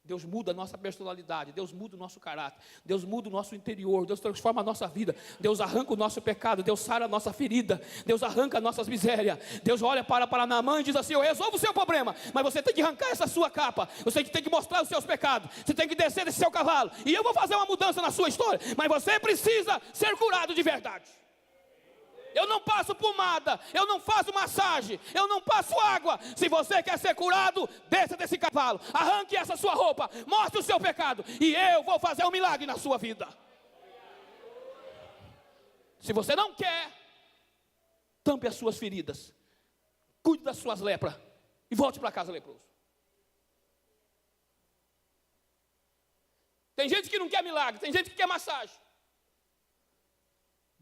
S1: Deus muda a nossa personalidade, Deus muda o nosso caráter, Deus muda o nosso interior, Deus transforma a nossa vida, Deus arranca o nosso pecado, Deus sara a nossa ferida, Deus arranca as nossas misérias. Deus olha para Naamã e diz assim: eu resolvo o seu problema, mas você tem que arrancar essa sua capa, você tem que mostrar os seus pecados, você tem que descer desse seu cavalo, e eu vou fazer uma mudança na sua história, mas você precisa ser curado de verdade. Eu não passo pomada, eu não faço massagem, eu não passo água. Se você quer ser curado, desça desse cavalo, arranque essa sua roupa, mostre o seu pecado, e eu vou fazer um milagre na sua vida. Se você não quer, tampe as suas feridas, cuide das suas lepras, e volte para casa leproso. Tem gente que não quer milagre, tem gente que quer massagem.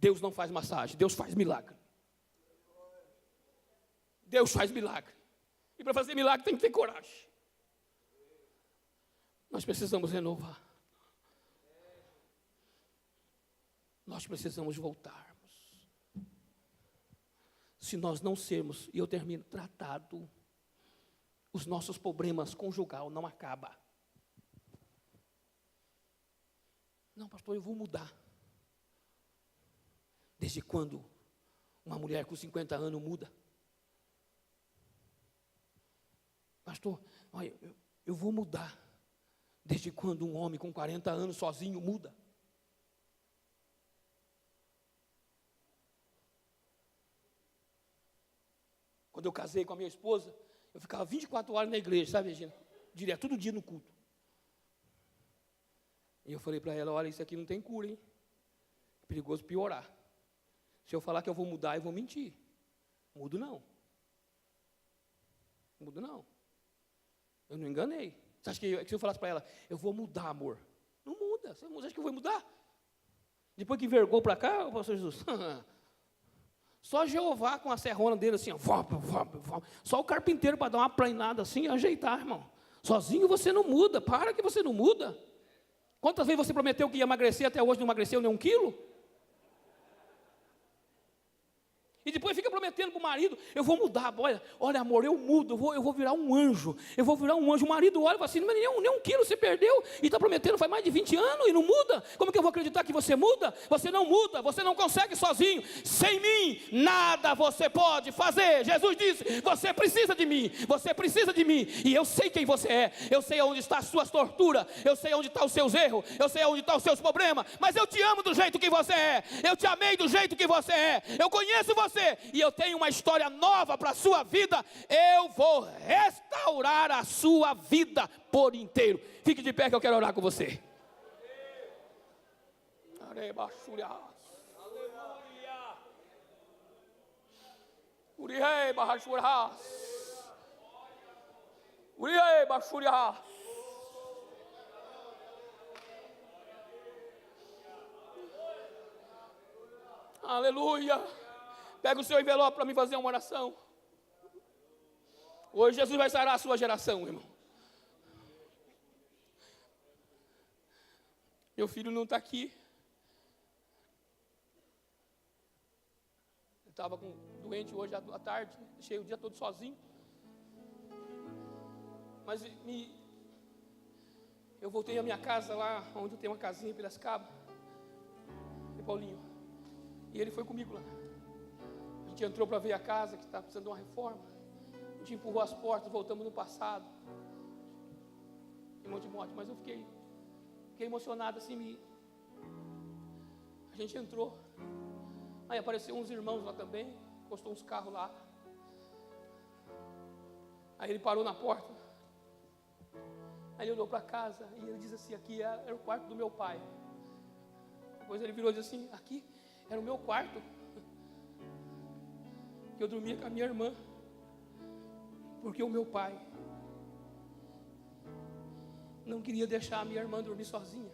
S1: Deus não faz massagem, Deus faz milagre. Deus faz milagre. E para fazer milagre tem que ter coragem. Nós precisamos renovar. Nós precisamos voltarmos. Se nós não sermos, e eu termino, tratado, os nossos problemas conjugal não acabam. Não, pastor, eu vou mudar. Desde quando uma mulher com 50 anos muda? Pastor, olha, eu vou mudar. Desde quando um homem com 40 anos sozinho muda? Quando eu casei com a minha esposa, eu ficava 24 horas na igreja, sabe, Regina? Direto, todo dia no culto. E eu falei para ela, olha, isso aqui não tem cura, hein? É perigoso piorar. Se eu falar que eu vou mudar, eu vou mentir. Mudo não. Mudo não. Eu não enganei. Você acha que se eu falasse para ela, eu vou mudar, amor? Não muda. Você acha que eu vou mudar? Depois que vergou para cá, o pastor Jesus, só Jeová com a serrona dele assim, ó, só o carpinteiro para dar uma plainada assim e ajeitar, irmão. Sozinho você não muda, para que você não muda. Quantas vezes você prometeu que ia emagrecer, até hoje não emagreceu nem 1 quilo? E depois fica prometendo para o marido, eu vou mudar, olha amor, eu mudo, eu vou virar um anjo, O marido olha e fala assim, nem 1 quilo você perdeu, e está prometendo faz mais de 20 anos e não muda. Como que eu vou acreditar que você muda? Você não muda, você não consegue sozinho. Sem mim, nada você pode fazer. Jesus disse, você precisa de mim, e eu sei quem você é, eu sei onde está as suas torturas, eu sei onde estão os seus erros, eu sei onde estão os seus problemas, mas eu te amo do jeito que você é, eu te amei do jeito que você é, eu conheço você, e eu tenho uma história nova para a sua vida. Eu vou restaurar a sua vida por inteiro. Fique de pé que eu quero orar com você. Aleluia. Pega o seu envelope para me fazer uma oração. Hoje Jesus vai sarar a sua geração, irmão. Meu filho não está aqui. Ele estava doente hoje à tarde. Deixei o dia todo sozinho. Mas eu voltei à minha casa lá, onde eu tenho uma casinha em Piracicaba. E Paulinho. E ele foi comigo lá. A gente entrou para ver a casa que está precisando de uma reforma. A gente empurrou as portas, voltamos no passado. Em Monte Morte, mas eu fiquei emocionado assim. A gente entrou. Aí apareceu uns irmãos lá também, encostou uns carros lá. Aí ele parou na porta. Aí ele olhou para a casa e ele disse assim, aqui era o quarto do meu pai. Depois ele virou e disse assim, aqui era o meu quarto. Que eu dormia com a minha irmã, porque o meu pai não queria deixar a minha irmã dormir sozinha.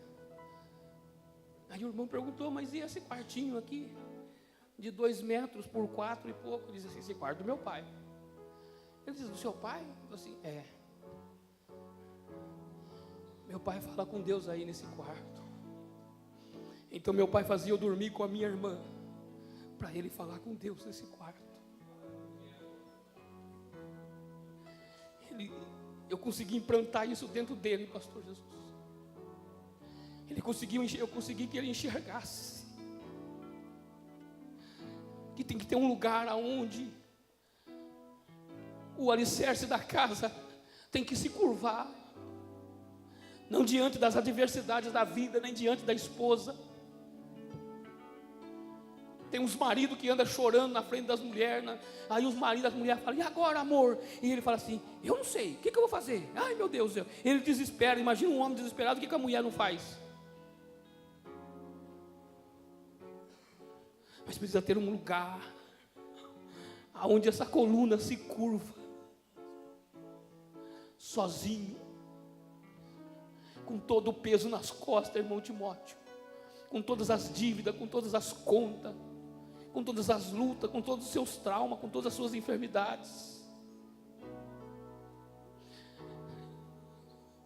S1: Aí o irmão perguntou, mas e esse quartinho aqui, de 2 metros por 4 e pouco? Ele disse assim, esse quarto do meu pai. Ele disse, do seu pai? Eu disse assim, é. Meu pai fala com Deus aí nesse quarto. Então meu pai fazia eu dormir com a minha irmã, para ele falar com Deus nesse quarto. Eu consegui implantar isso dentro dele, pastor Jesus. Eu consegui que ele enxergasse que tem que ter um lugar aonde o alicerce da casa tem que se curvar, não diante das adversidades da vida, nem diante da esposa. Tem uns maridos que andam chorando na frente das mulheres, aí os maridos das mulheres falam, e agora, amor? E ele fala assim, eu não sei, o que eu vou fazer? Ai, meu Deus do céu. Ele desespera, imagina um homem desesperado, o que a mulher não faz? Mas precisa ter um lugar onde essa coluna se curva, sozinho, com todo o peso nas costas, irmão Timóteo, com todas as dívidas, com todas as contas, com todas as lutas, com todos os seus traumas, com todas as suas enfermidades.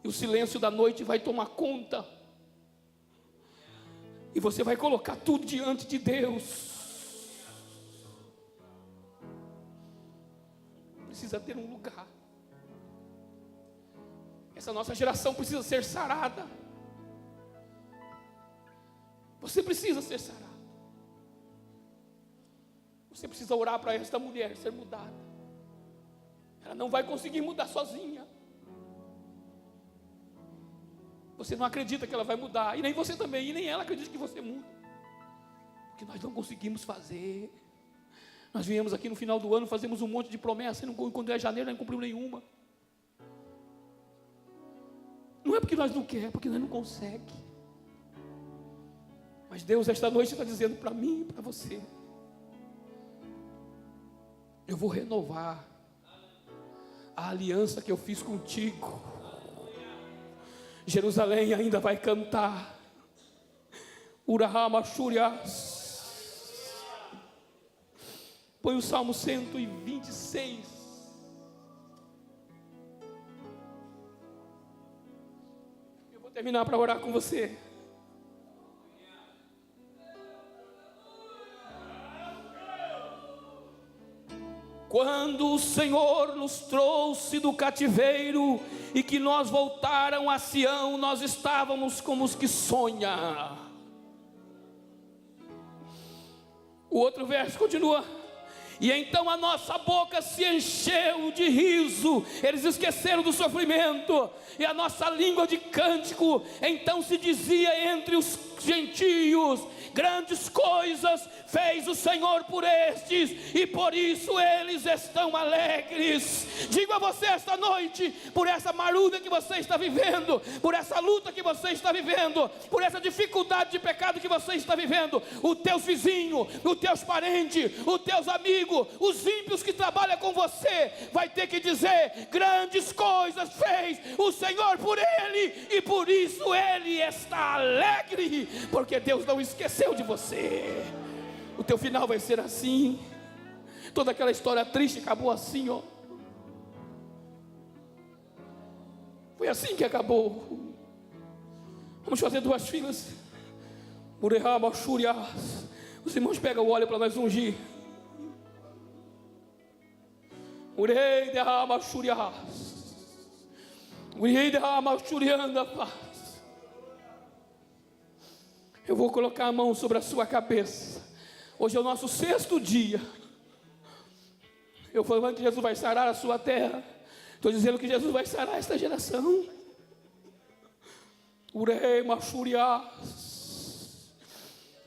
S1: E o silêncio da noite vai tomar conta, e você vai colocar tudo diante de Deus. Precisa ter um lugar. Essa nossa geração precisa ser sarada. Você precisa ser sarado. Você precisa orar para esta mulher ser mudada. Ela não vai conseguir mudar sozinha. Você não acredita que ela vai mudar, e nem você também, e nem ela acredita que você muda, porque nós não conseguimos fazer. Nós viemos aqui no final do ano, fazemos um monte de promessas, e quando é janeiro, não cumpriu nenhuma. Não é porque nós não queremos, é porque nós não conseguimos. Mas Deus esta noite está dizendo para mim e para você: eu vou renovar a aliança que eu fiz contigo. Jerusalém ainda vai cantar. Urahama Shurias. Põe o Salmo 126. Eu vou terminar para orar com você. Quando o Senhor nos trouxe do cativeiro e que nós voltaram a Sião, nós estávamos como os que sonham. O outro verso continua: e então a nossa boca se encheu de riso. Eles esqueceram do sofrimento. E a nossa língua de cântico. Então se dizia entre os gentios: grandes coisas fez o Senhor por estes, e por isso eles estão alegres. Digo a você esta noite, por essa maruda que você está vivendo, por essa luta que você está vivendo, por essa dificuldade de pecado que você está vivendo, os teus vizinhos, os teus parentes, os teus amigos, os ímpios que trabalham com você, vai ter que dizer: grandes coisas fez o Senhor por ele, e por isso ele está alegre, porque Deus não esqueceu de você. O teu final vai ser assim. Toda aquela história triste acabou assim, ó. Foi assim que acabou. Vamos fazer duas filas. Os irmãos pegam o óleo para nós ungir. Eu vou colocar a mão sobre a sua cabeça. Hoje é o nosso 6º dia. Eu falando que Jesus vai sarar a sua terra, estou dizendo que Jesus vai sarar esta geração.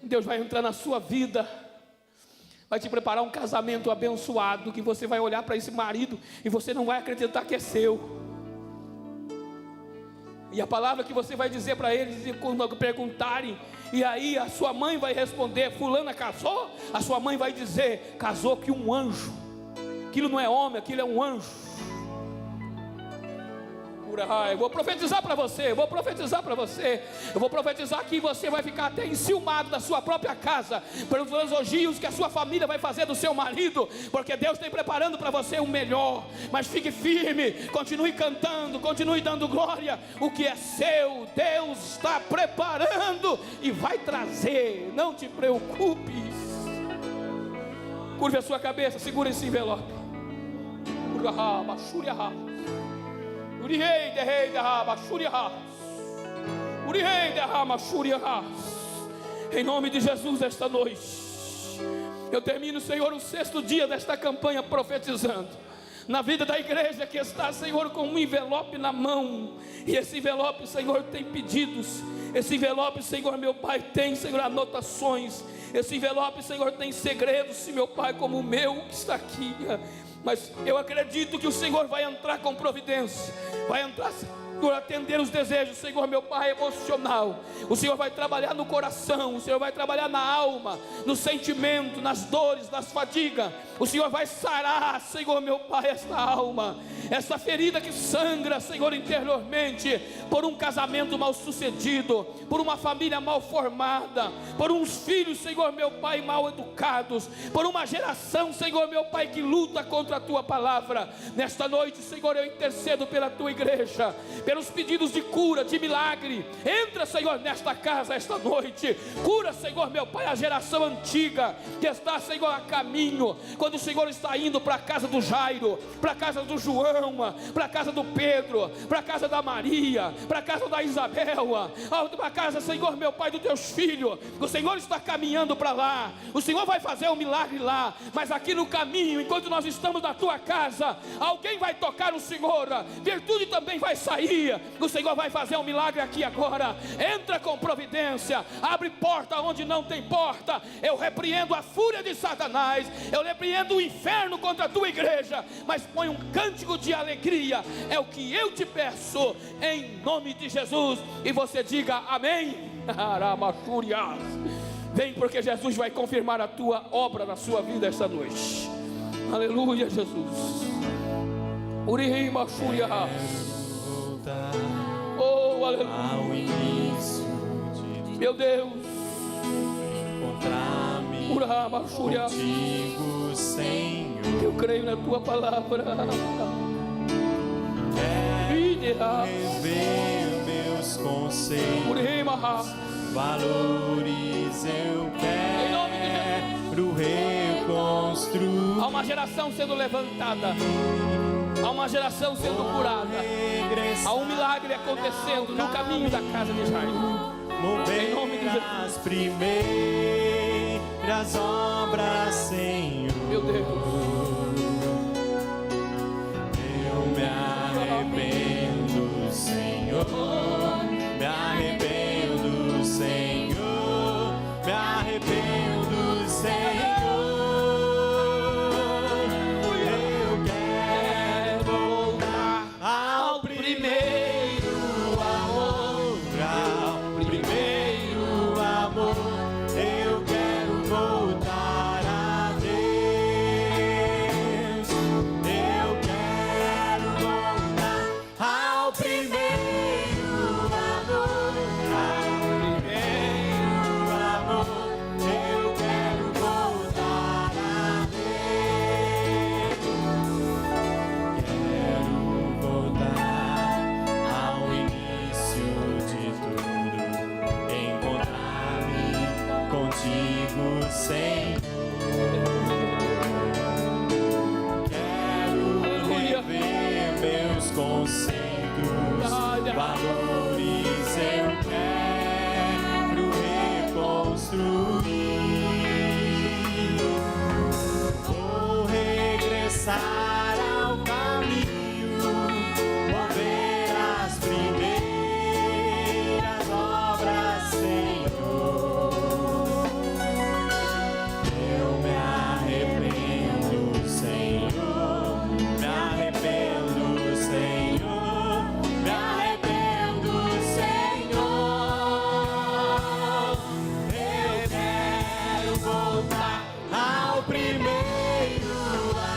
S1: Deus vai entrar na sua vida, vai te preparar um casamento abençoado, que você vai olhar para esse marido e você não vai acreditar que é seu. E a palavra que você vai dizer para eles, quando perguntarem, e aí a sua mãe vai responder: fulana casou? A sua mãe vai dizer: casou que um anjo. Aquilo não é homem, aquilo é um anjo. Eu vou profetizar para você, eu vou profetizar que você vai ficar até enciumado da sua própria casa, pelos elogios que a sua família vai fazer do seu marido, porque Deus tem preparando para você o melhor. Mas fique firme, continue cantando, continue dando glória. O que é seu, Deus está preparando e vai trazer. Não te preocupes. Curve a sua cabeça, segura esse envelope. Em nome de Jesus, esta noite eu termino, Senhor, o 6º dia desta campanha profetizando na vida da igreja que está, Senhor, com um envelope na mão. E esse envelope, Senhor, tem pedidos. Esse envelope, Senhor, meu Pai, tem, Senhor, anotações. Esse envelope, Senhor, tem segredos, meu Pai, como o meu que está aqui. Mas eu acredito que o Senhor vai entrar com providência, vai entrar por atender os desejos, Senhor, meu Pai, emocional. O Senhor vai trabalhar no coração, o Senhor vai trabalhar na alma, no sentimento, nas dores, nas fadigas. O Senhor vai sarar, Senhor, meu Pai, esta alma, essa ferida que sangra, Senhor, interiormente, por um casamento mal sucedido, por uma família mal formada, por uns filhos, Senhor, meu Pai, mal educados, por uma geração, Senhor, meu Pai, que luta contra a Tua palavra. Nesta noite, Senhor, eu intercedo pela Tua igreja, pelos pedidos de cura, de milagre. Entra, Senhor, nesta casa esta noite. Cura, Senhor, meu Pai, a geração antiga que está, Senhor, a caminho. Quando o Senhor está indo para a casa do Jairo, para a casa do João, para a casa do Pedro, para a casa da Maria, para a casa da Isabel, para a casa, Senhor, meu Pai, dos teus filhos. O Senhor está caminhando para lá. O Senhor vai fazer um milagre lá, mas aqui no caminho, enquanto nós estamos na tua casa, alguém vai tocar o Senhor, virtude também vai sair. O Senhor vai fazer um milagre aqui agora. Entra com providência, abre porta onde não tem porta. Eu repreendo a fúria de Satanás, eu repreendo o inferno contra a tua igreja, mas põe um cântico de alegria, é o que eu te peço, em nome de Jesus. E você diga amém. Vem, porque Jesus vai confirmar a tua obra na sua vida esta noite. Aleluia, Jesus. Oh, aleluia. Meu Deus,
S2: encontrar-me contigo, Senhor.
S1: eu creio na tua palavra.
S2: Rever meus conceitos, valores eu quero reconstruir.
S1: Há uma geração sendo levantada, há uma geração sendo curada, há um milagre acontecendo no caminho da casa de Jairo. Em nome de Jesus.
S2: As primeiras obras, Senhor.
S1: Meu Deus,
S2: eu me arrependo, Senhor. Me arrependo, Senhor. Me arrependo, Senhor. Eu quero voltar ao primeiro amor, ao primeiro amor. Eu quero voltar a Deus. Eu quero voltar ao primeiro amor, ao primeiro amor. Eu quero voltar a Deus. Quero voltar ao início de tudo, encontrar-me contigo, Senhor. Quero rever meus conceitos, valores eu quero reconstruir. Vou regressar ao caminho, vou ver as primeiras obras, Senhor. Eu me arrependo, Senhor. Me arrependo, Senhor. Me arrependo, Senhor. Eu quero voltar ao primeiro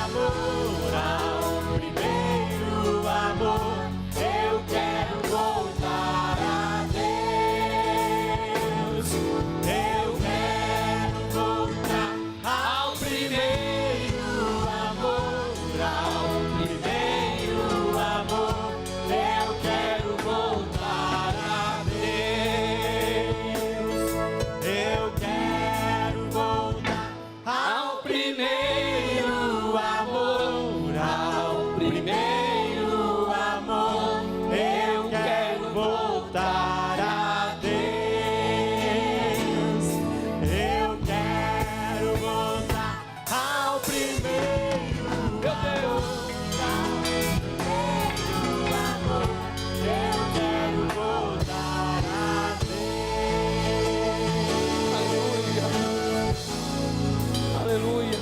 S2: amor, ao primeiro amor. Eu quero voltar a Deus. Eu quero voltar ao primeiro amor, ao primeiro amor. Eu quero voltar a Deus. Eu quero voltar ao primeiro amor, ao primeiro amor. Eu quero voltar a Deus. Eu quero voltar ao primeiro amor. Eu quero voltar a Deus.
S1: aleluia.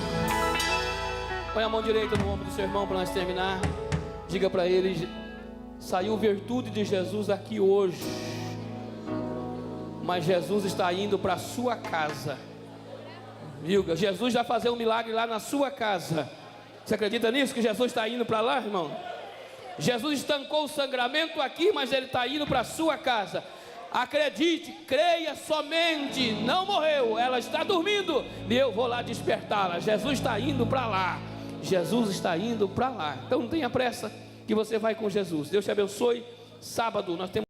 S1: Põe a mão direita no ombro do seu irmão para nós terminar. Diga para ele: saiu virtude de Jesus aqui hoje, mas Jesus está indo para a sua casa. Viu? Jesus vai fazer um milagre lá na sua casa. Você acredita nisso? Que Jesus está indo para lá, irmão? Jesus estancou o sangramento aqui, mas Ele está indo para a sua casa. Acredite, creia somente. Não morreu, ela está dormindo e eu vou lá despertá-la. Jesus está indo para lá. Jesus está indo para lá. Então não tenha pressa, que você vai com Jesus. Deus te abençoe. Sábado nós temos